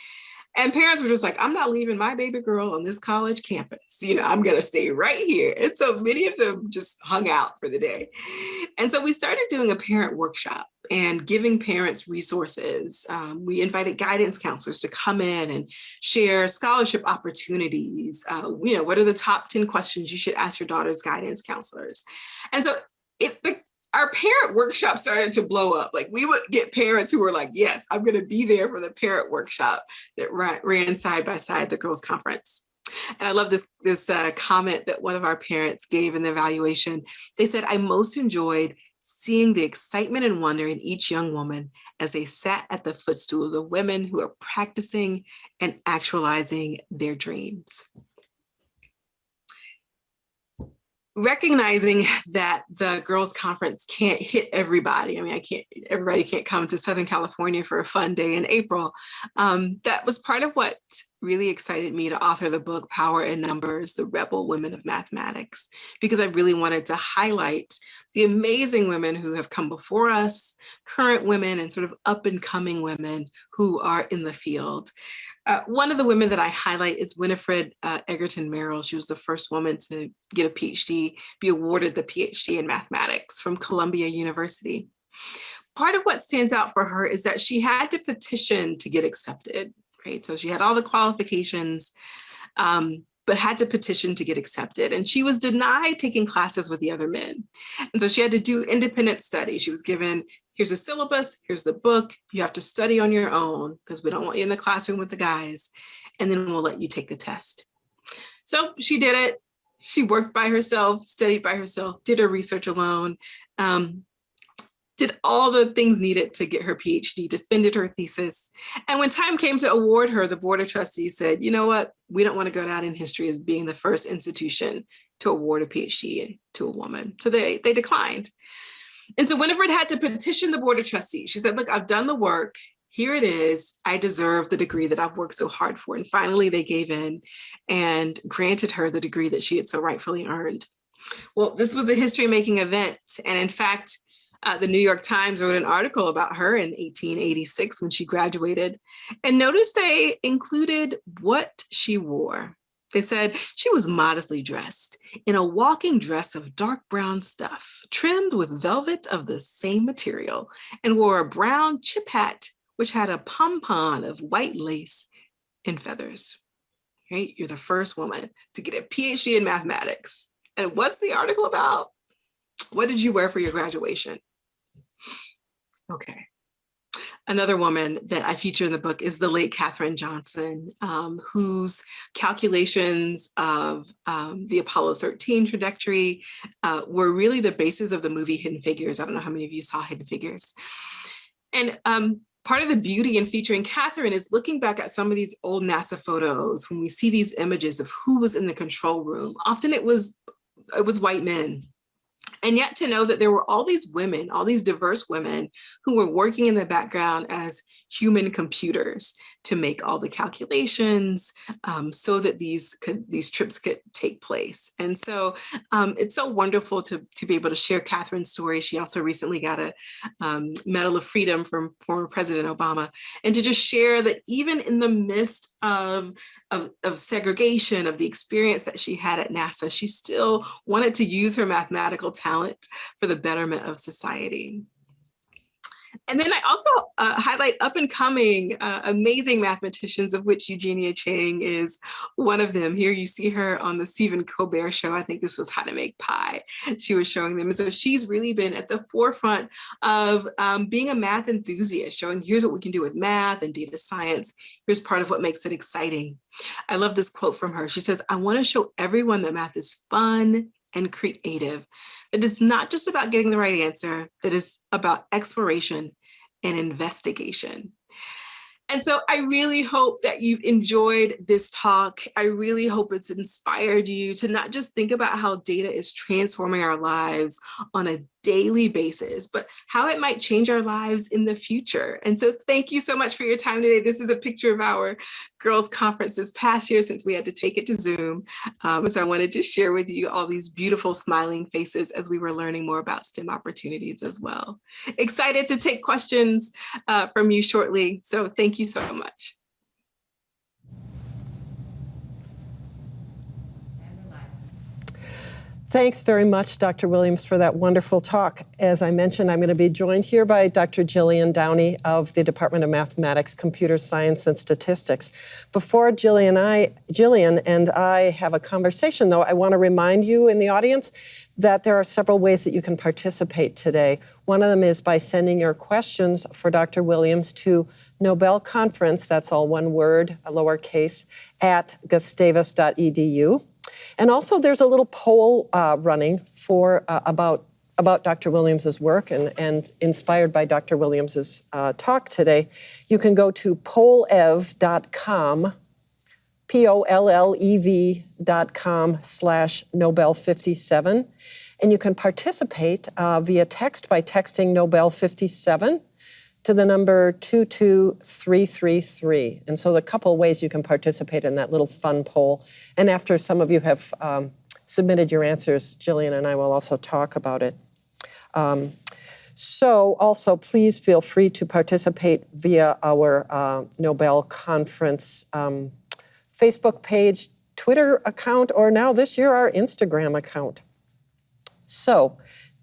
And parents were just like, I'm not leaving my baby girl on this college campus. I'm going to stay right here. And so many of them just hung out for the day. And so we started doing a parent workshop and giving parents resources. We invited guidance counselors to come in and share scholarship opportunities. What are the top 10 questions you should ask your daughter's guidance counselors? And so our parent workshop started to blow up. Like, we would get parents who were like, yes, I'm going to be there for the parent workshop that ran side by side the girls' conference. And I love this comment that one of our parents gave in the evaluation. They said, I most enjoyed seeing the excitement and wonder in each young woman as they sat at the footstool of the women who are practicing and actualizing their dreams. Recognizing that the girls' conference can't hit everybody. Everybody can't come to Southern California for a fun day in April. That was part of what really excited me to author the book, Power in Numbers, The Rebel Women of Mathematics, because I really wanted to highlight the amazing women who have come before us, current women and sort of up and coming women who are in the field. One of the women that I highlight is Winifred Egerton Merrill. She was the first woman to get a PhD, be awarded the PhD in mathematics from Columbia University. Part of what stands out for her is that she had to petition to get accepted, right? So she had all the qualifications, but had to petition to get accepted. And she was denied taking classes with the other men. And so she had to do independent study. She was given, here's a syllabus, here's the book, you have to study on your own because we don't want you in the classroom with the guys, and then we'll let you take the test. So she did it. She worked by herself, studied by herself, did her research alone, did all the things needed to get her PhD, defended her thesis. And when time came to award her, the Board of Trustees said, you know what, we don't want to go down in history as being the first institution to award a PhD to a woman. So they declined. And so Winifred had to petition the Board of Trustees. She said, look, I've done the work. Here it is. I deserve the degree that I've worked so hard for. And finally, they gave in and granted her the degree that she had so rightfully earned. Well, this was a history-making event. And in fact, the New York Times wrote an article about her in 1886 when she graduated. And notice they included what she wore. They said she was modestly dressed in a walking dress of dark brown stuff, trimmed with velvet of the same material, and wore a brown chip hat, which had a pompon of white lace and feathers. Right? You're the first woman to get a PhD in mathematics. And what's the article about? What did you wear for your graduation? Okay. Another woman that I feature in the book is the late Katherine Johnson, whose calculations of the Apollo 13 trajectory were really the basis of the movie Hidden Figures. I don't know how many of you saw Hidden Figures. And part of the beauty in featuring Katherine is looking back at some of these old NASA photos when we see these images of who was in the control room. Often it was white men. And yet to know that there were all these women, all these diverse women who were working in the background as human computers to make all the calculations so that these trips could take place. And so it's so wonderful to be able to share Catherine's story. She also recently got a Medal of Freedom from former President Obama, and to just share that even in the midst of segregation, of the experience that she had at NASA, she still wanted to use her mathematical talent for the betterment of society. And then I also highlight up and coming amazing mathematicians, of which Eugenia Chang is one of them. Here you see her on the Stephen Colbert show. I think this was How to Make Pie. She was showing them. And so she's really been at the forefront of being a math enthusiast, showing here's what we can do with math and data science. Here's part of what makes it exciting. I love this quote from her. She says, "I want to show everyone that math is fun and creative. It is not just about getting the right answer, that is about exploration and investigation." And so I really hope that you've enjoyed this talk. I really hope it's inspired you to not just think about how data is transforming our lives on a daily basis, but how it might change our lives in the future. And so thank you so much for your time today. This is a picture of our girls' conference this past year since we had to take it to Zoom. So I wanted to share with you all these beautiful smiling faces as we were learning more about STEM opportunities as well. Excited to take questions from you shortly. So thank you so much. Thanks very much, Dr. Williams, for that wonderful talk. As I mentioned, I'm going to be joined here by Dr. Jillian Downey of the Department of Mathematics, Computer Science, and Statistics. Before Jillian and I have a conversation, though, I want to remind you in the audience that there are several ways that you can participate today. One of them is by sending your questions for Dr. Williams to Nobel Conference, that's all one word, a lowercase, at gustavus.edu. And also there's a little poll running for about Dr. Williams's work and inspired by Dr. Williams's talk today. You can go to pollev.com, pollev.com/Nobel57, and you can participate via text by texting Nobel57 to the number 22333. And so there are a couple of ways you can participate in that little fun poll. And after some of you have submitted your answers, Jillian and I will also talk about it. So also please feel free to participate via our Nobel Conference Facebook page, Twitter account, or now this year our Instagram account. So,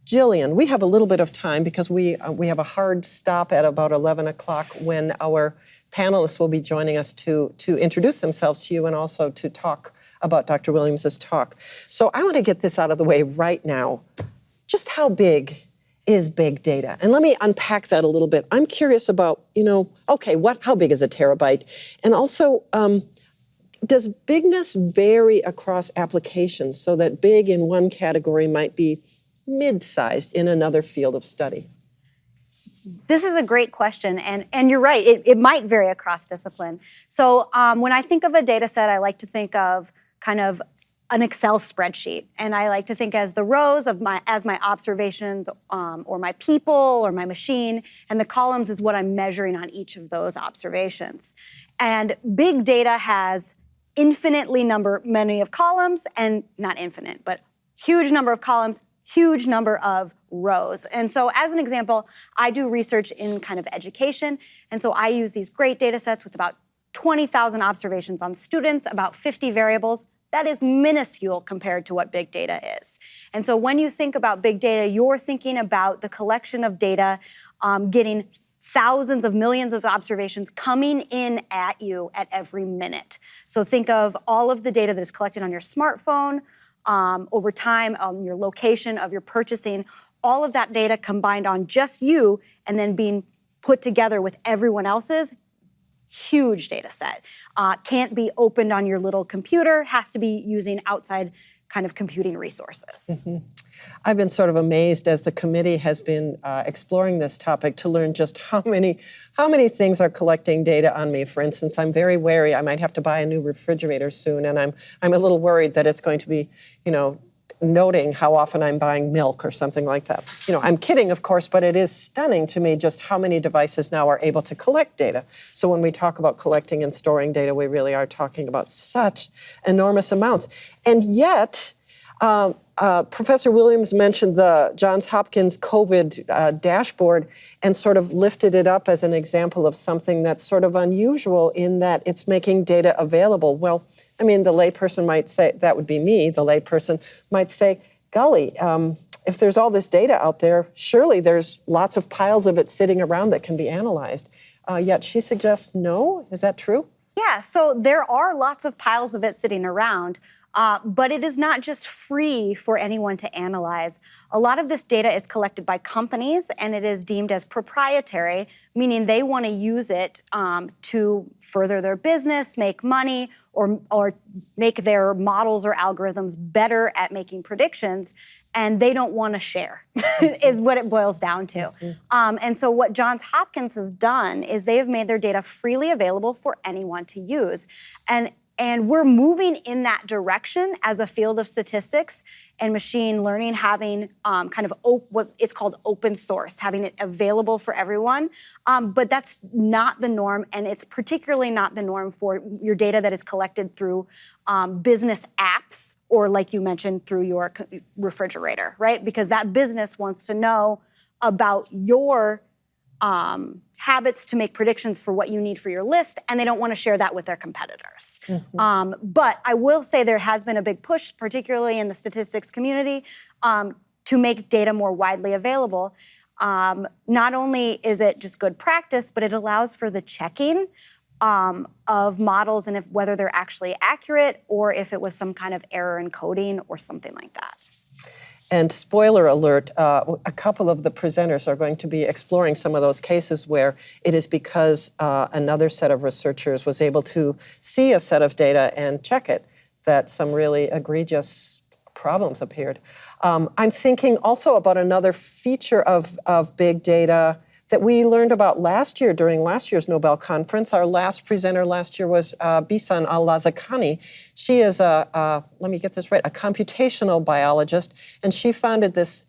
Jillian, we have a little bit of time because we have a hard stop at about 11 o'clock when our panelists will be joining us to introduce themselves to you and also to talk about Dr. Williams's talk. So I want to get this out of the way right now. Just how big is big data? And let me unpack that a little bit. I'm curious about, okay, how big is a terabyte? And also, does bigness vary across applications so that big in one category might be mid-sized in another field of study? This is a great question, and you're right, it might vary across discipline. So when I think of a data set, I like to think of kind of an Excel spreadsheet, and I like to think as the rows as my observations or my people or my machine, and the columns is what I'm measuring on each of those observations. And big data has many of columns, and not infinite, but huge number of columns, huge number of rows. And so as an example, I do research in kind of education. And so I use these great data sets with about 20,000 observations on students, about 50 variables. That is minuscule compared to what big data is. And so when you think about big data, you're thinking about the collection of data, getting thousands of millions of observations coming in at you at every minute. So think of all of the data that is collected on your smartphone, over time, on your location of your purchasing, all of that data combined on just you and then being put together with everyone else's, huge data set. Can't be opened on your little computer, has to be using outside kind of computing resources. Mm-hmm. I've been sort of amazed as the committee has been exploring this topic to learn just how many things are collecting data on me. For instance, I'm very wary I might have to buy a new refrigerator soon, and I'm a little worried that it's going to be, noting how often I'm buying milk or something like that. I'm kidding, of course, but it is stunning to me just how many devices now are able to collect data. So when we talk about collecting and storing data, we really are talking about such enormous amounts. And yet, Professor Williams mentioned the Johns Hopkins COVID dashboard and sort of lifted it up as an example of something that's sort of unusual in that it's making data available. Well, I mean, the layperson might say, that would be me, the layperson might say, golly, if there's all this data out there, surely there's lots of piles of it sitting around that can be analyzed. Yet she suggests no. Is that true? Yeah, so there are lots of piles of it sitting around. But it is not just free for anyone to analyze. A lot of this data is collected by companies, and it is deemed as proprietary, meaning they want to use it to further their business, make money, or make their models or algorithms better at making predictions, and they don't want to share, is what it boils down to. And so what Johns Hopkins has done is they have made their data freely available for anyone to use. And we're moving in that direction as a field of statistics and machine learning, having kind of what it's called open source, having it available for everyone. But that's not the norm, and it's particularly not the norm for your data that is collected through business apps or, like you mentioned, through your refrigerator, right? Because that business wants to know about your habits to make predictions for what you need for your list, and they don't want to share that with their competitors. But I will say there has been a big push, particularly in the statistics community, to make data more widely available. Not only is it just good practice, but it allows for the checking of models and whether they're actually accurate or if it was some kind of error in coding or something like that. And spoiler alert, a couple of the presenters are going to be exploring some of those cases where it is because another set of researchers was able to see a set of data and check it that some really egregious problems appeared. I'm thinking also about another feature of big data that we learned about last year during last year's Nobel Conference. Our last presenter last year was Bisan Al-Lazakani. She is let me get this right, a computational biologist, and she founded this,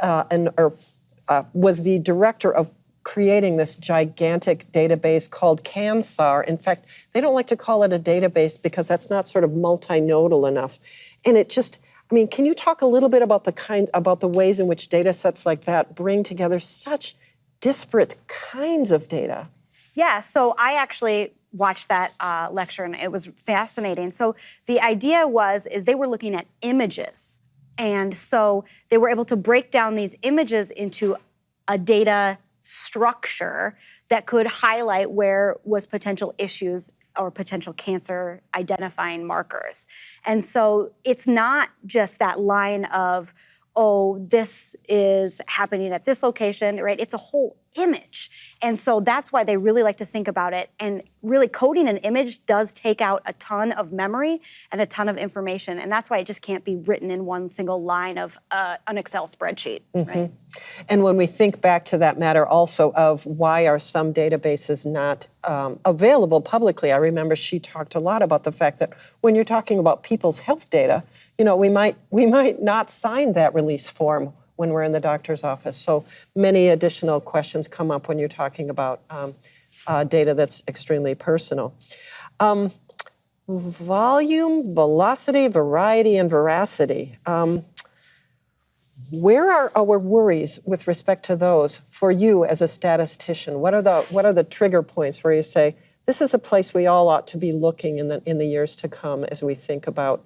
was the director of creating this gigantic database called CANSAR. In fact, they don't like to call it a database because that's not sort of multinodal enough. And it just, I mean, can you talk a little bit about the ways in which data sets like that bring together such disparate kinds of data? Yeah, so I actually watched that lecture and it was fascinating. So the idea is they were looking at images. And so they were able to break down these images into a data structure that could highlight where was potential issues or potential cancer identifying markers. And so it's not just that line of, oh, this is happening at this location, right? It's a whole image. And so that's why they really like to think about it. And really coding an image does take out a ton of memory and a ton of information. And that's why it just can't be written in one single line of an Excel spreadsheet, right? And when we think back to that matter also of why are some databases not available publicly, I remember she talked a lot about the fact that when you're talking about people's health data, you know, we might not sign that release form when we're in the doctor's office. So many additional questions come up when you're talking about data that's extremely personal. Volume, velocity, variety, and veracity. Where are our worries with respect to those for you as a statistician? What are the trigger points where you say, this is a place we all ought to be looking in the years to come as we think about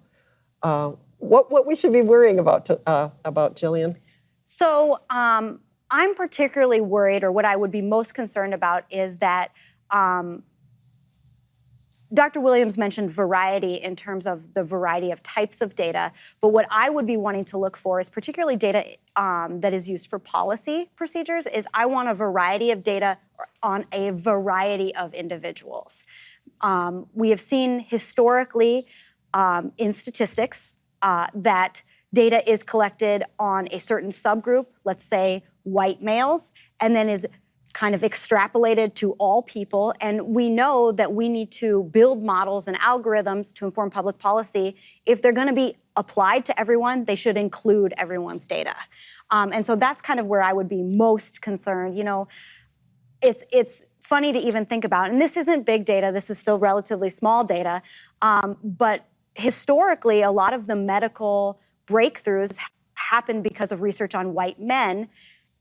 what we should be worrying about, Jillian? So I'm particularly worried, or what I would be most concerned about is that Dr. Williams mentioned variety in terms of the variety of types of data, but what I would be wanting to look for is particularly data that is used for policy procedures, is I want a variety of data on a variety of individuals. We have seen historically in statistics that data is collected on a certain subgroup, let's say white males, and then is kind of extrapolated to all people. And we know that we need to build models and algorithms to inform public policy. If they're going to be applied to everyone, they should include everyone's data. And so that's kind of where I would be most concerned. You know, it's funny to even think about, and this isn't big data, this is still relatively small data, but historically, a lot of the medical breakthroughs happened because of research on white men,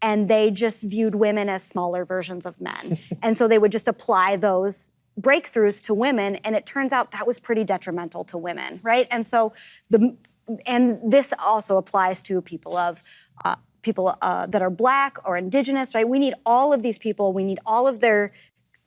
and they just viewed women as smaller versions of men. And so they would just apply those breakthroughs to women, and it turns out that was pretty detrimental to women, right? And so and this also applies to people that are Black or Indigenous, right? We need all of these people, we need all of their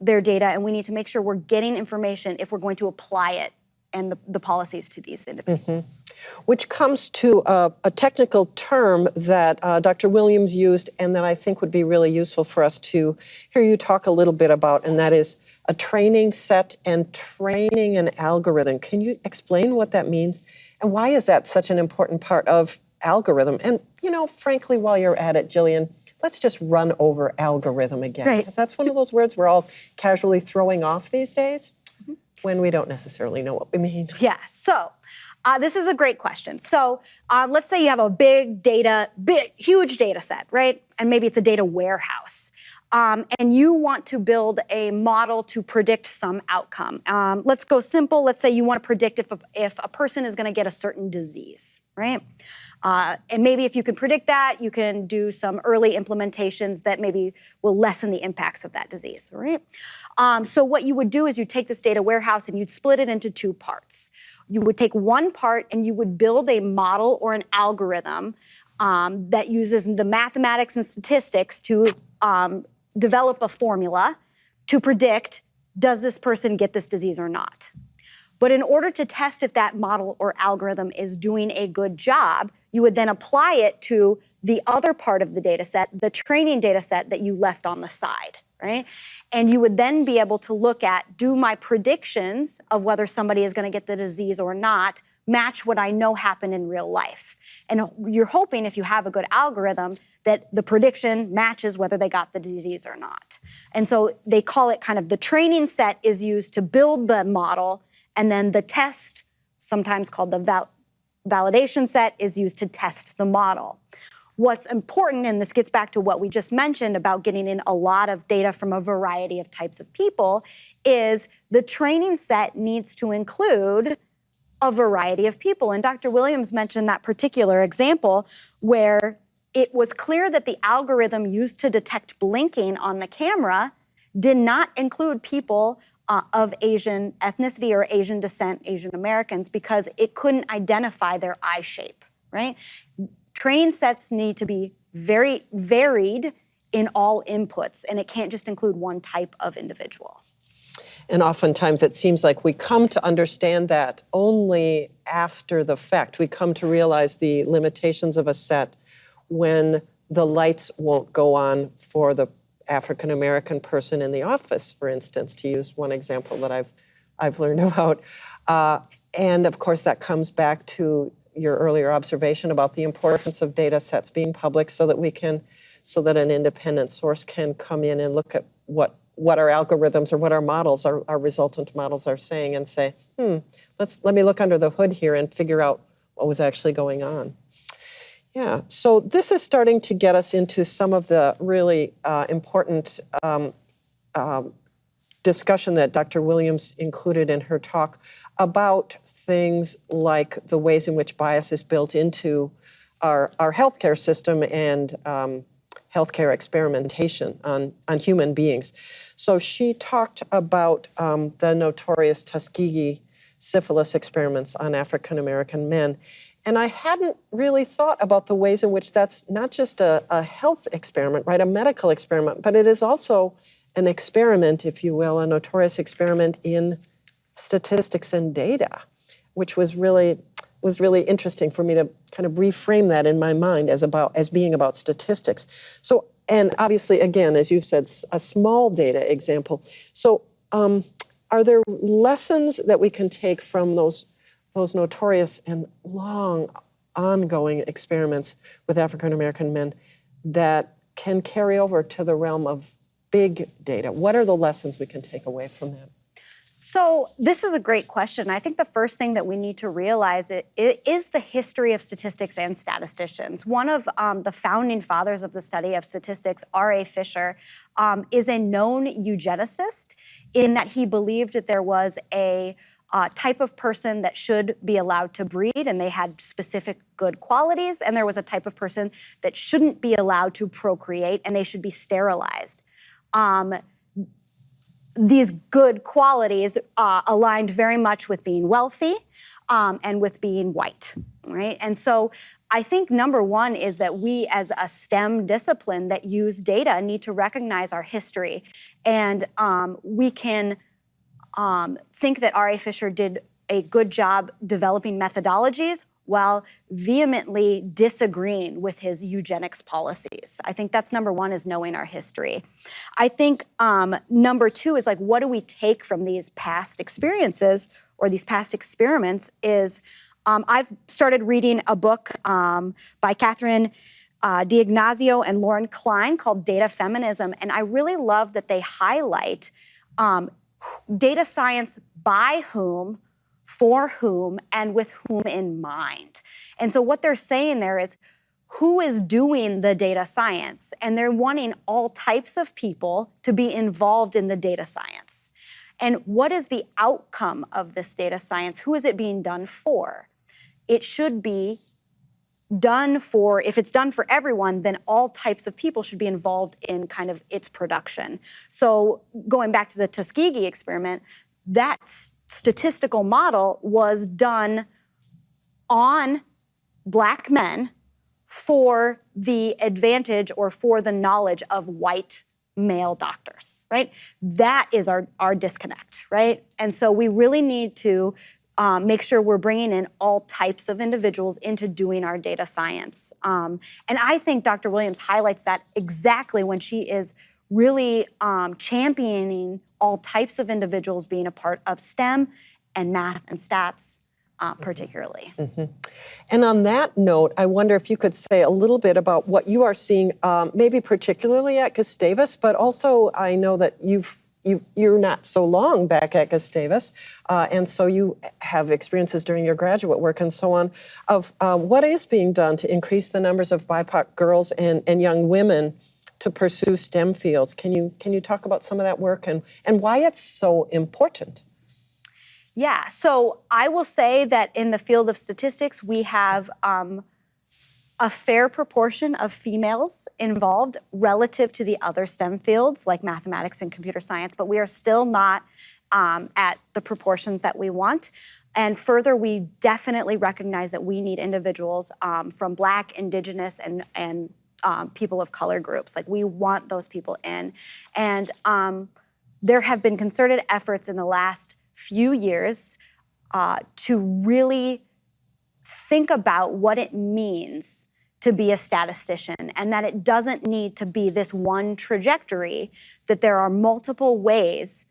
data, and we need to make sure we're getting information if we're going to apply it and the policies to these individuals. Which comes to a technical term that Dr. Williams used and that I think would be really useful for us to hear you talk a little bit about, and that is a training set and training an algorithm. Can you explain what that means? And why is that such an important part of algorithm? And, you know, frankly, while you're at it, Jillian, let's just run over algorithm again, because that's one of those words we're all casually throwing off these days when we don't necessarily know what we mean. Yeah, so this is a great question. So let's say you have a huge data set, right? And maybe it's a data warehouse. And you want to build a model to predict some outcome. Let's go simple. Let's say you want to predict if a person is going to get a certain disease, right? And maybe if you can predict that, you can do some early implementations that maybe will lessen the impacts of that disease, right? So what you would do is you'd take this data warehouse and you'd split it into two parts. You would take one part and you would build a model or an algorithm that uses the mathematics and statistics to develop a formula to predict, does this person get this disease or not? But in order to test if that model or algorithm is doing a good job, you would then apply it to the other part of the data set, the training data set that you left on the side, right? And you would then be able to look at, do my predictions of whether somebody is going to get the disease or not match what I know happened in real life? And you're hoping, if you have a good algorithm, that the prediction matches whether they got the disease or not. And so they call it kind of the training set is used to build the model, and then the test, sometimes called the validation set, is used to test the model. What's important, and this gets back to what we just mentioned about getting in a lot of data from a variety of types of people, is the training set needs to include a variety of people. And Dr. Williams mentioned that particular example where it was clear that the algorithm used to detect blinking on the camera did not include people of Asian ethnicity or Asian descent, Asian Americans, because it couldn't identify their eye shape, right? Training sets need to be very varied in all inputs, and it can't just include one type of individual. And oftentimes it seems like we come to understand that only after the fact. We come to realize the limitations of a set when the lights won't go on for the African American person in the office, for instance, to use one example that I've learned about. And of course that comes back to your earlier observation about the importance of data sets being public so that an independent source can come in and look at what our algorithms or what our models, our resultant models are saying and say, let me look under the hood here and figure out what was actually going on. Yeah, so this is starting to get us into some of the really important discussion that Dr. Williams included in her talk about things like the ways in which bias is built into our healthcare system and healthcare experimentation on human beings. So she talked about the notorious Tuskegee syphilis experiments on African American men. And I hadn't really thought about the ways in which that's not just a health experiment, right, a medical experiment, but it is also an experiment, if you will, a notorious experiment in statistics and data, which was really interesting for me to kind of reframe that in my mind as being about statistics. So, and obviously, again, as you've said, a small data example. So, are there lessons that we can take from those notorious and long ongoing experiments with African American men that can carry over to the realm of big data? What are the lessons we can take away from that? So this is a great question. I think the first thing that we need to realize it is the history of statistics and statisticians. One of the founding fathers of the study of statistics, R.A. Fisher, is a known eugenicist in that he believed that there was a type of person that should be allowed to breed and they had specific good qualities, and there was a type of person that shouldn't be allowed to procreate and they should be sterilized. These good qualities aligned very much with being wealthy and with being white, right? And so I think number one is that we as a STEM discipline that use data need to recognize our history. And we can think that R.A. Fisher did a good job developing methodologies while vehemently disagreeing with his eugenics policies. I think that's number one, is knowing our history. I think number two is like, what do we take from these past experiences or these past experiments is, I've started reading a book by Catherine D'Ignazio and Lauren Klein called Data Feminism, and I really love that they highlight data science by whom, for whom, and with whom in mind. And so what they're saying there is, who is doing the data science? And they're wanting all types of people to be involved in the data science. And what is the outcome of this data science? Who is it being done for? It should be done for, if it's done for everyone, then all types of people should be involved in kind of its production. So going back to the Tuskegee experiment, that statistical model was done on Black men for the advantage or for the knowledge of white male doctors, right? That is our disconnect, right? And so we really need to make sure we're bringing in all types of individuals into doing our data science. And I think Dr. Williams highlights that exactly when she is really championing all types of individuals being a part of STEM and math and stats particularly. Mm-hmm. And on that note, I wonder if you could say a little bit about what you are seeing, maybe particularly at Gustavus, but also I know that you're not so long back at Gustavus, and so you have experiences during your graduate work and so on, of what is being done to increase the numbers of BIPOC girls and young women to pursue STEM fields. Can you talk about some of that work and why it's so important? Yeah, so I will say that in the field of statistics, we have a fair proportion of females involved relative to the other STEM fields like mathematics and computer science, but we are still not at the proportions that we want. And further, we definitely recognize that we need individuals from Black, Indigenous, and people of color groups. Like, we want those people in. And there have been concerted efforts in the last few years to really think about what it means to be a statistician, and that it doesn't need to be this one trajectory, that there are multiple ways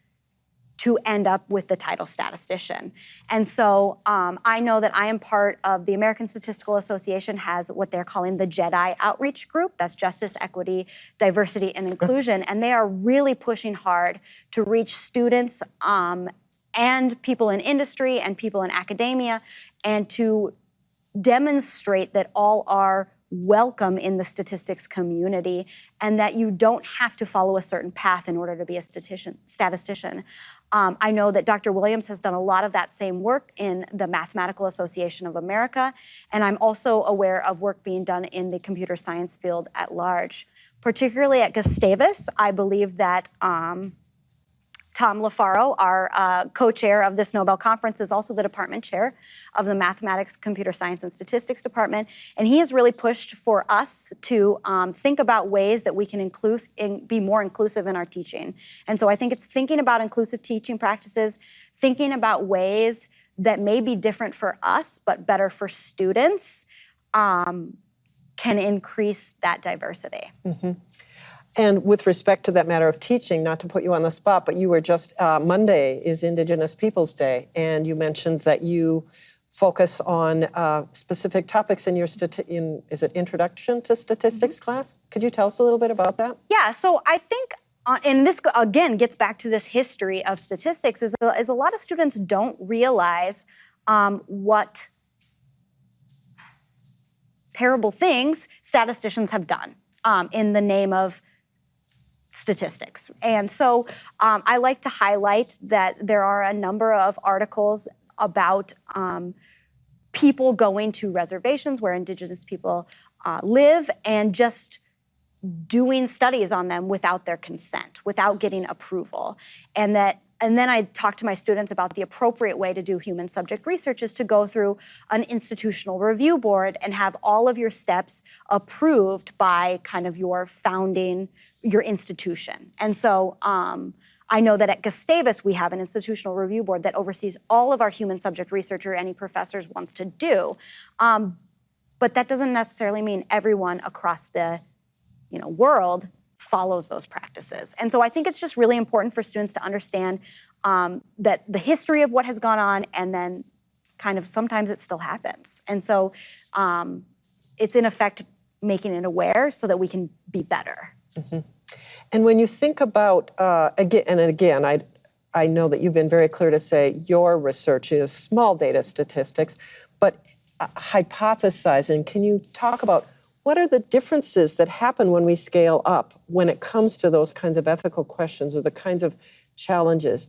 to end up with the title statistician. And so I know that I am part of the American Statistical Association has what they're calling the JEDI outreach group. That's Justice, Equity, Diversity, and Inclusion. And they are really pushing hard to reach students and people in industry and people in academia, and to demonstrate that all are welcome in the statistics community, and that you don't have to follow a certain path in order to be a statistician. I know that Dr. Williams has done a lot of that same work in the Mathematical Association of America, and I'm also aware of work being done in the computer science field at large. Particularly at Gustavus, I believe that Tom LaFaro, our co-chair of this Nobel Conference, is also the department chair of the Mathematics, Computer Science, and Statistics Department. And he has really pushed for us to think about ways that we can be more inclusive in our teaching. And so I think it's thinking about inclusive teaching practices, thinking about ways that may be different for us, but better for students, can increase that diversity. Mm-hmm. And with respect to that matter of teaching, not to put you on the spot, but you were just, Monday is Indigenous Peoples Day, and you mentioned that you focus on specific topics in your, is it Introduction to Statistics class? Could you tell us a little bit about that? Yeah, so I think and this again gets back to this history of statistics, is a lot of students don't realize what terrible things statisticians have done in the name of statistics. And so I like to highlight that there are a number of articles about people going to reservations where indigenous people live and just doing studies on them without their consent, without getting approval. And then I talk to my students about the appropriate way to do human subject research is to go through an institutional review board and have all of your steps approved by kind of your institution. And so I know that at Gustavus, we have an institutional review board that oversees all of our human subject research or any professors wants to do. But that doesn't necessarily mean everyone across the world follows those practices. And so I think it's just really important for students to understand that the history of what has gone on, and then kind of sometimes it still happens. And so it's in effect making it aware so that we can be better. Mm-hmm. And when you think about, again, I know that you've been very clear to say your research is small data statistics, but hypothesizing, can you talk about what are the differences that happen when we scale up when it comes to those kinds of ethical questions or the kinds of challenges?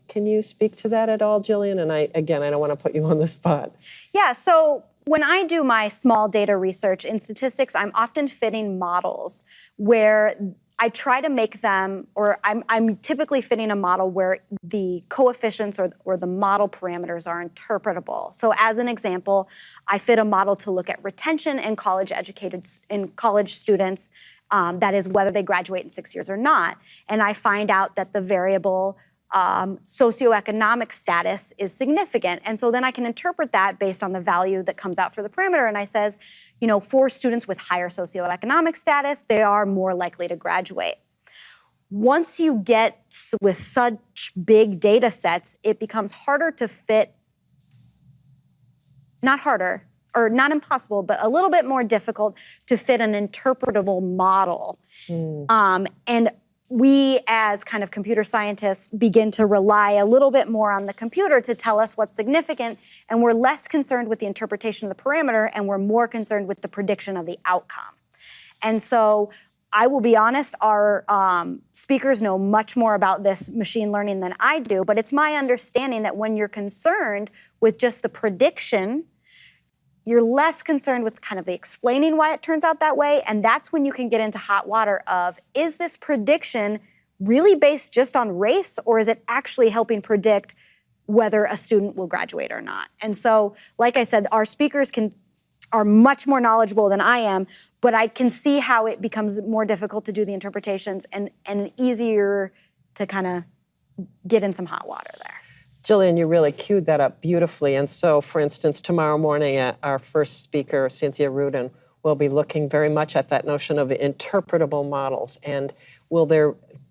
Can you speak to that at all, Jillian? And I don't want to put you on the spot. Yeah, so when I do my small data research in statistics, I'm often fitting models where I try to make them, or I'm typically fitting a model where the coefficients or the model parameters are interpretable. So as an example, I fit a model to look at retention in college students, that is whether they graduate in 6 years or not. And I find out that the variable socioeconomic status is significant. And so then I can interpret that based on the value that comes out for the parameter. And I says, for students with higher socioeconomic status, they are more likely to graduate. Once you get with such big data sets, it becomes harder to fit, not harder, or not impossible, but a little bit more difficult to fit an interpretable model. And we as kind of computer scientists begin to rely a little bit more on the computer to tell us what's significant, and we're less concerned with the interpretation of the parameter, and we're more concerned with the prediction of the outcome. And so I will be honest, our speakers know much more about this machine learning than I do, but it's my understanding that when you're concerned with just the prediction, you're less concerned with kind of explaining why it turns out that way, and that's when you can get into hot water of, is this prediction really based just on race, or is it actually helping predict whether a student will graduate or not? And so, like I said, our speakers are much more knowledgeable than I am, but I can see how it becomes more difficult to do the interpretations and easier to kind of get in some hot water there. Jillian, you really cued that up beautifully. And so, for instance, tomorrow morning, our first speaker, Cynthia Rudin, will be looking very much at that notion of interpretable models. And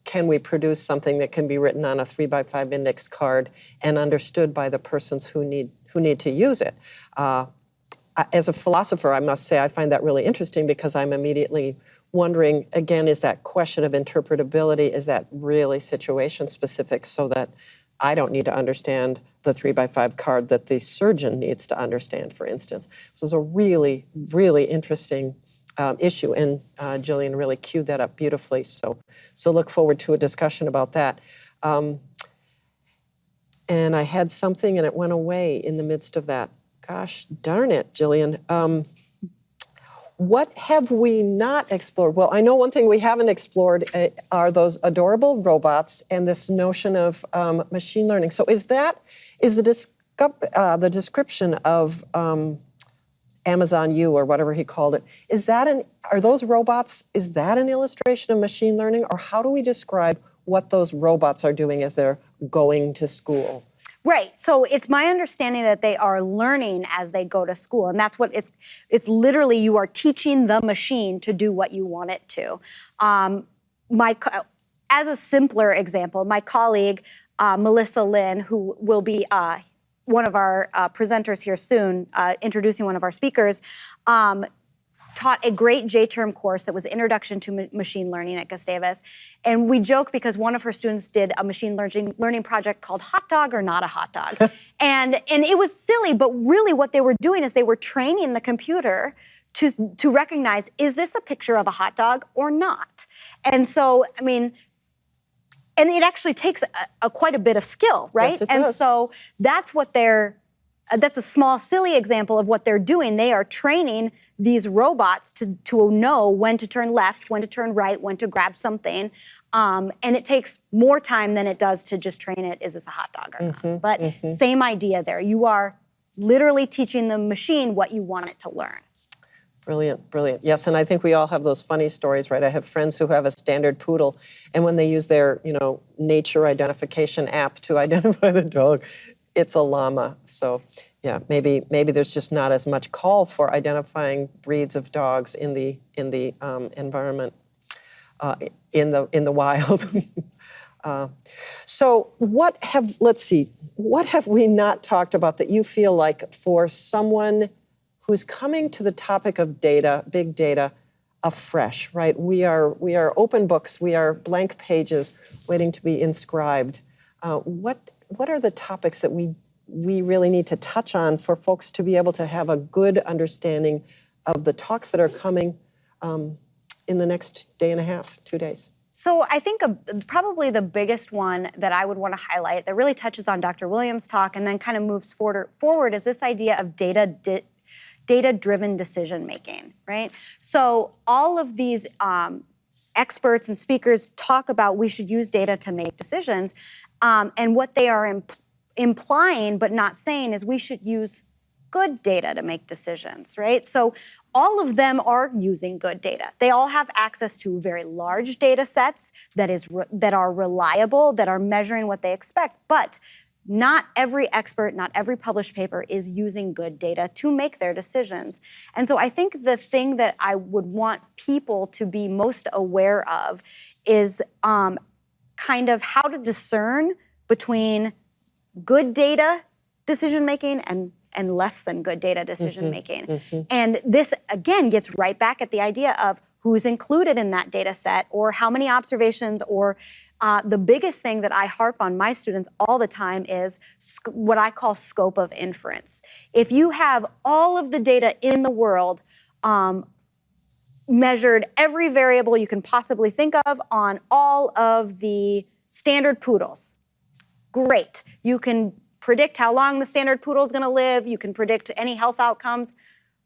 can we produce something that can be written on a 3x5 index card and understood by the persons who need to use it? As a philosopher, I must say I find that really interesting because I'm immediately wondering, again, is that question of interpretability, is that really situation specific so that I don't need to understand the 3x5 card that the surgeon needs to understand, for instance? This is a really, really interesting issue, and Jillian really cued that up beautifully. So look forward to a discussion about that. And I had something and it went away in the midst of that. Gosh darn it, Jillian. What have we not explored? Well, I know one thing we haven't explored are those adorable robots and this notion of machine learning. So is the description of Amazon U or whatever he called it, are those robots, is that an illustration of machine learning, or how do we describe what those robots are doing as they're going to school? Right. So it's my understanding that they are learning as they go to school. And that's what it's literally, you are teaching the machine to do what you want it to. As a simpler example, my colleague, Melissa Lynn, who will be one of our presenters here soon, introducing one of our speakers, taught a great J-term course that was Introduction to Machine Learning at Gustavus. And we joke because one of her students did a machine learning project called Hot Dog or Not a Hot Dog. and it was silly, but really what they were doing is they were training the computer to recognize, is this a picture of a hot dog or not? And so, I mean, and it actually takes quite a bit of skill, right? Yes, it and does. so that's what that's a small, silly example of what they're doing. They are training these robots to know when to turn left, when to turn right, when to grab something. And it takes more time than it does to just train it, is this a hot dog or not? But same idea there. You are literally teaching the machine what you want it to learn. Brilliant, brilliant. Yes, and I think we all have those funny stories, right? I have friends who have a standard poodle, and when they use their, nature identification app to identify the dog, it's a llama. So, yeah, maybe there's just not as much call for identifying breeds of dogs in the environment, in the wild. So, what have we not talked about that you feel like for someone who's coming to the topic of data, big data, afresh, right? We are open books, we are blank pages waiting to be inscribed. What are the topics that we really need to touch on for folks to be able to have a good understanding of the talks that are coming in the next day and a half, 2 days? So I think probably the biggest one that I would want to highlight that really touches on Dr. Williams' talk and then kind of moves forward is this idea of data-driven decision-making, right? So all of these experts and speakers talk about we should use data to make decisions, and what they are implying but not saying is we should use good data to make decisions, right? So all of them are using good data. They all have access to very large data sets that are reliable, that are measuring what they expect, but not every expert, not every published paper is using good data to make their decisions. And so I think the thing that I would want people to be most aware of is kind of how to discern between good data decision-making and less than good data decision-making. And this, again, gets right back at the idea of who's included in that data set or how many observations or the biggest thing that I harp on my students all the time is what I call scope of inference. If you have all of the data in the world, measured every variable you can possibly think of on all of the standard poodles, great. You can predict how long the standard poodle is going to live. You can predict any health outcomes.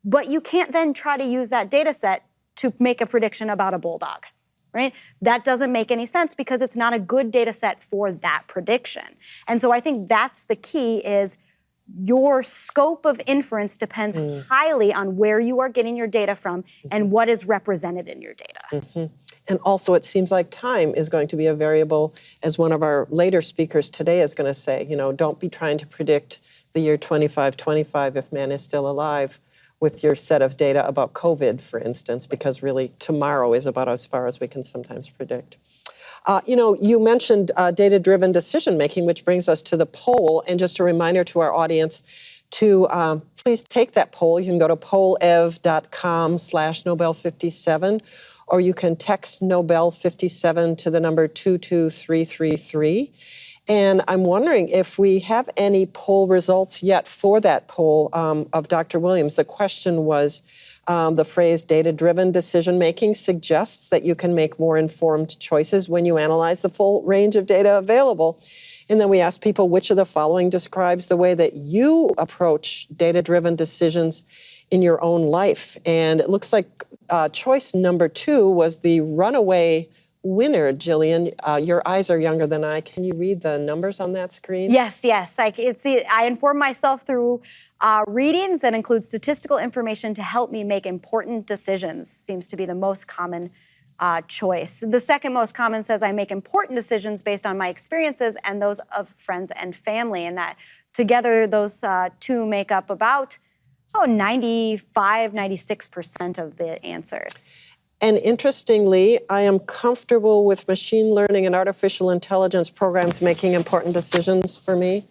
But you can't then try to use that data set to make a prediction about a bulldog. Right? That doesn't make any sense because it's not a good data set for that prediction. And so I think that's the key is your scope of inference depends highly on where you are getting your data from and what is represented in your data. And also it seems like time is going to be a variable, as one of our later speakers today is going to say, don't be trying to predict the year 2525 if man is still alive with your set of data about COVID, for instance, because really tomorrow is about as far as we can sometimes predict. You mentioned data-driven decision-making, which brings us to the poll. And just a reminder to our audience to please take that poll. You can go to pollev.com/Nobel57, or you can text Nobel57 to the number 22333. And I'm wondering if we have any poll results yet for that poll of Dr. Williams. The question was, the phrase data-driven decision-making suggests that you can make more informed choices when you analyze the full range of data available. And then we asked people which of the following describes the way that you approach data-driven decisions in your own life. And it looks like choice number 2 was the runaway winner. Jillian, your eyes are younger than I. Can you read the numbers on that screen? Yes. I inform myself through readings that include statistical information to help me make important decisions. Seems to be the most common choice. The second most common says I make important decisions based on my experiences and those of friends and family, and that together those two make up about 96% of the answers. And interestingly, I am comfortable with machine learning and artificial intelligence programs making important decisions for me.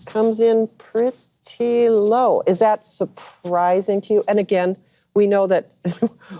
Comes in pretty low. Is that surprising to you? And again, We know that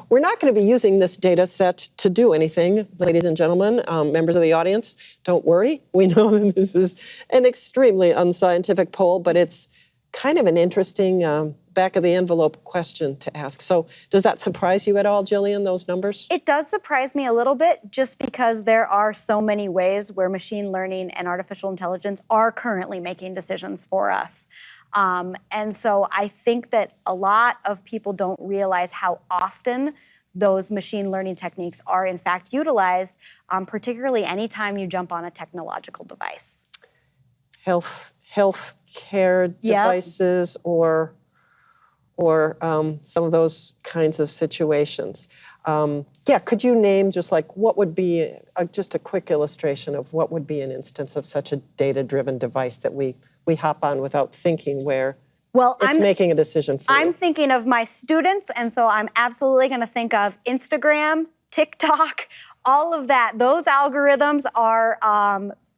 we're not going to be using this data set to do anything, ladies and gentlemen, members of the audience. Don't worry. We know that this is an extremely unscientific poll, but it's kind of an interesting back-of-the-envelope question to ask. So does that surprise you at all, Jillian, those numbers? It does surprise me a little bit, just because there are so many ways where machine learning and artificial intelligence are currently making decisions for us. And so I think that a lot of people don't realize how often those machine learning techniques are in fact utilized, particularly anytime you jump on a technological device. Health care devices or some of those kinds of situations. Could you name just like what would be just a quick illustration of what would be an instance of such a data-driven device that we hop on without thinking where it's making a decision for you? I'm thinking of my students, and so I'm absolutely going to think of Instagram, TikTok, all of that. Those algorithms are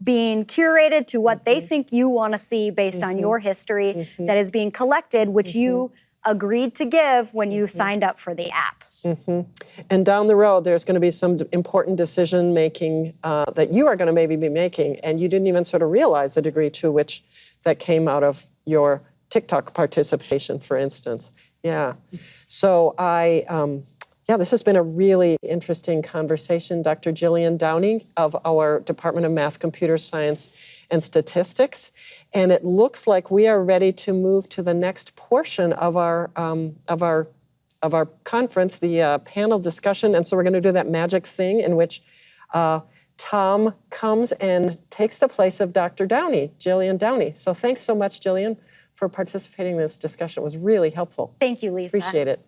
being curated to what they think you want to see based on your history that is being collected, which you agreed to give when you signed up for the app. And down the road, there's going to be some important decision making that you are going to maybe be making, and you didn't even sort of realize the degree to which that came out of your TikTok participation, for instance. Yeah. So this has been a really interesting conversation. Dr. Jillian Downey of our Department of Math, Computer Science, and Statistics. And it looks like we are ready to move to the next portion of our conference, the panel discussion. And so we're going to do that magic thing in which Tom comes and takes the place of Dr. Downey, Jillian Downey. So thanks so much, Jillian, for participating in this discussion. It was really helpful. Thank you, Lisa. Appreciate it.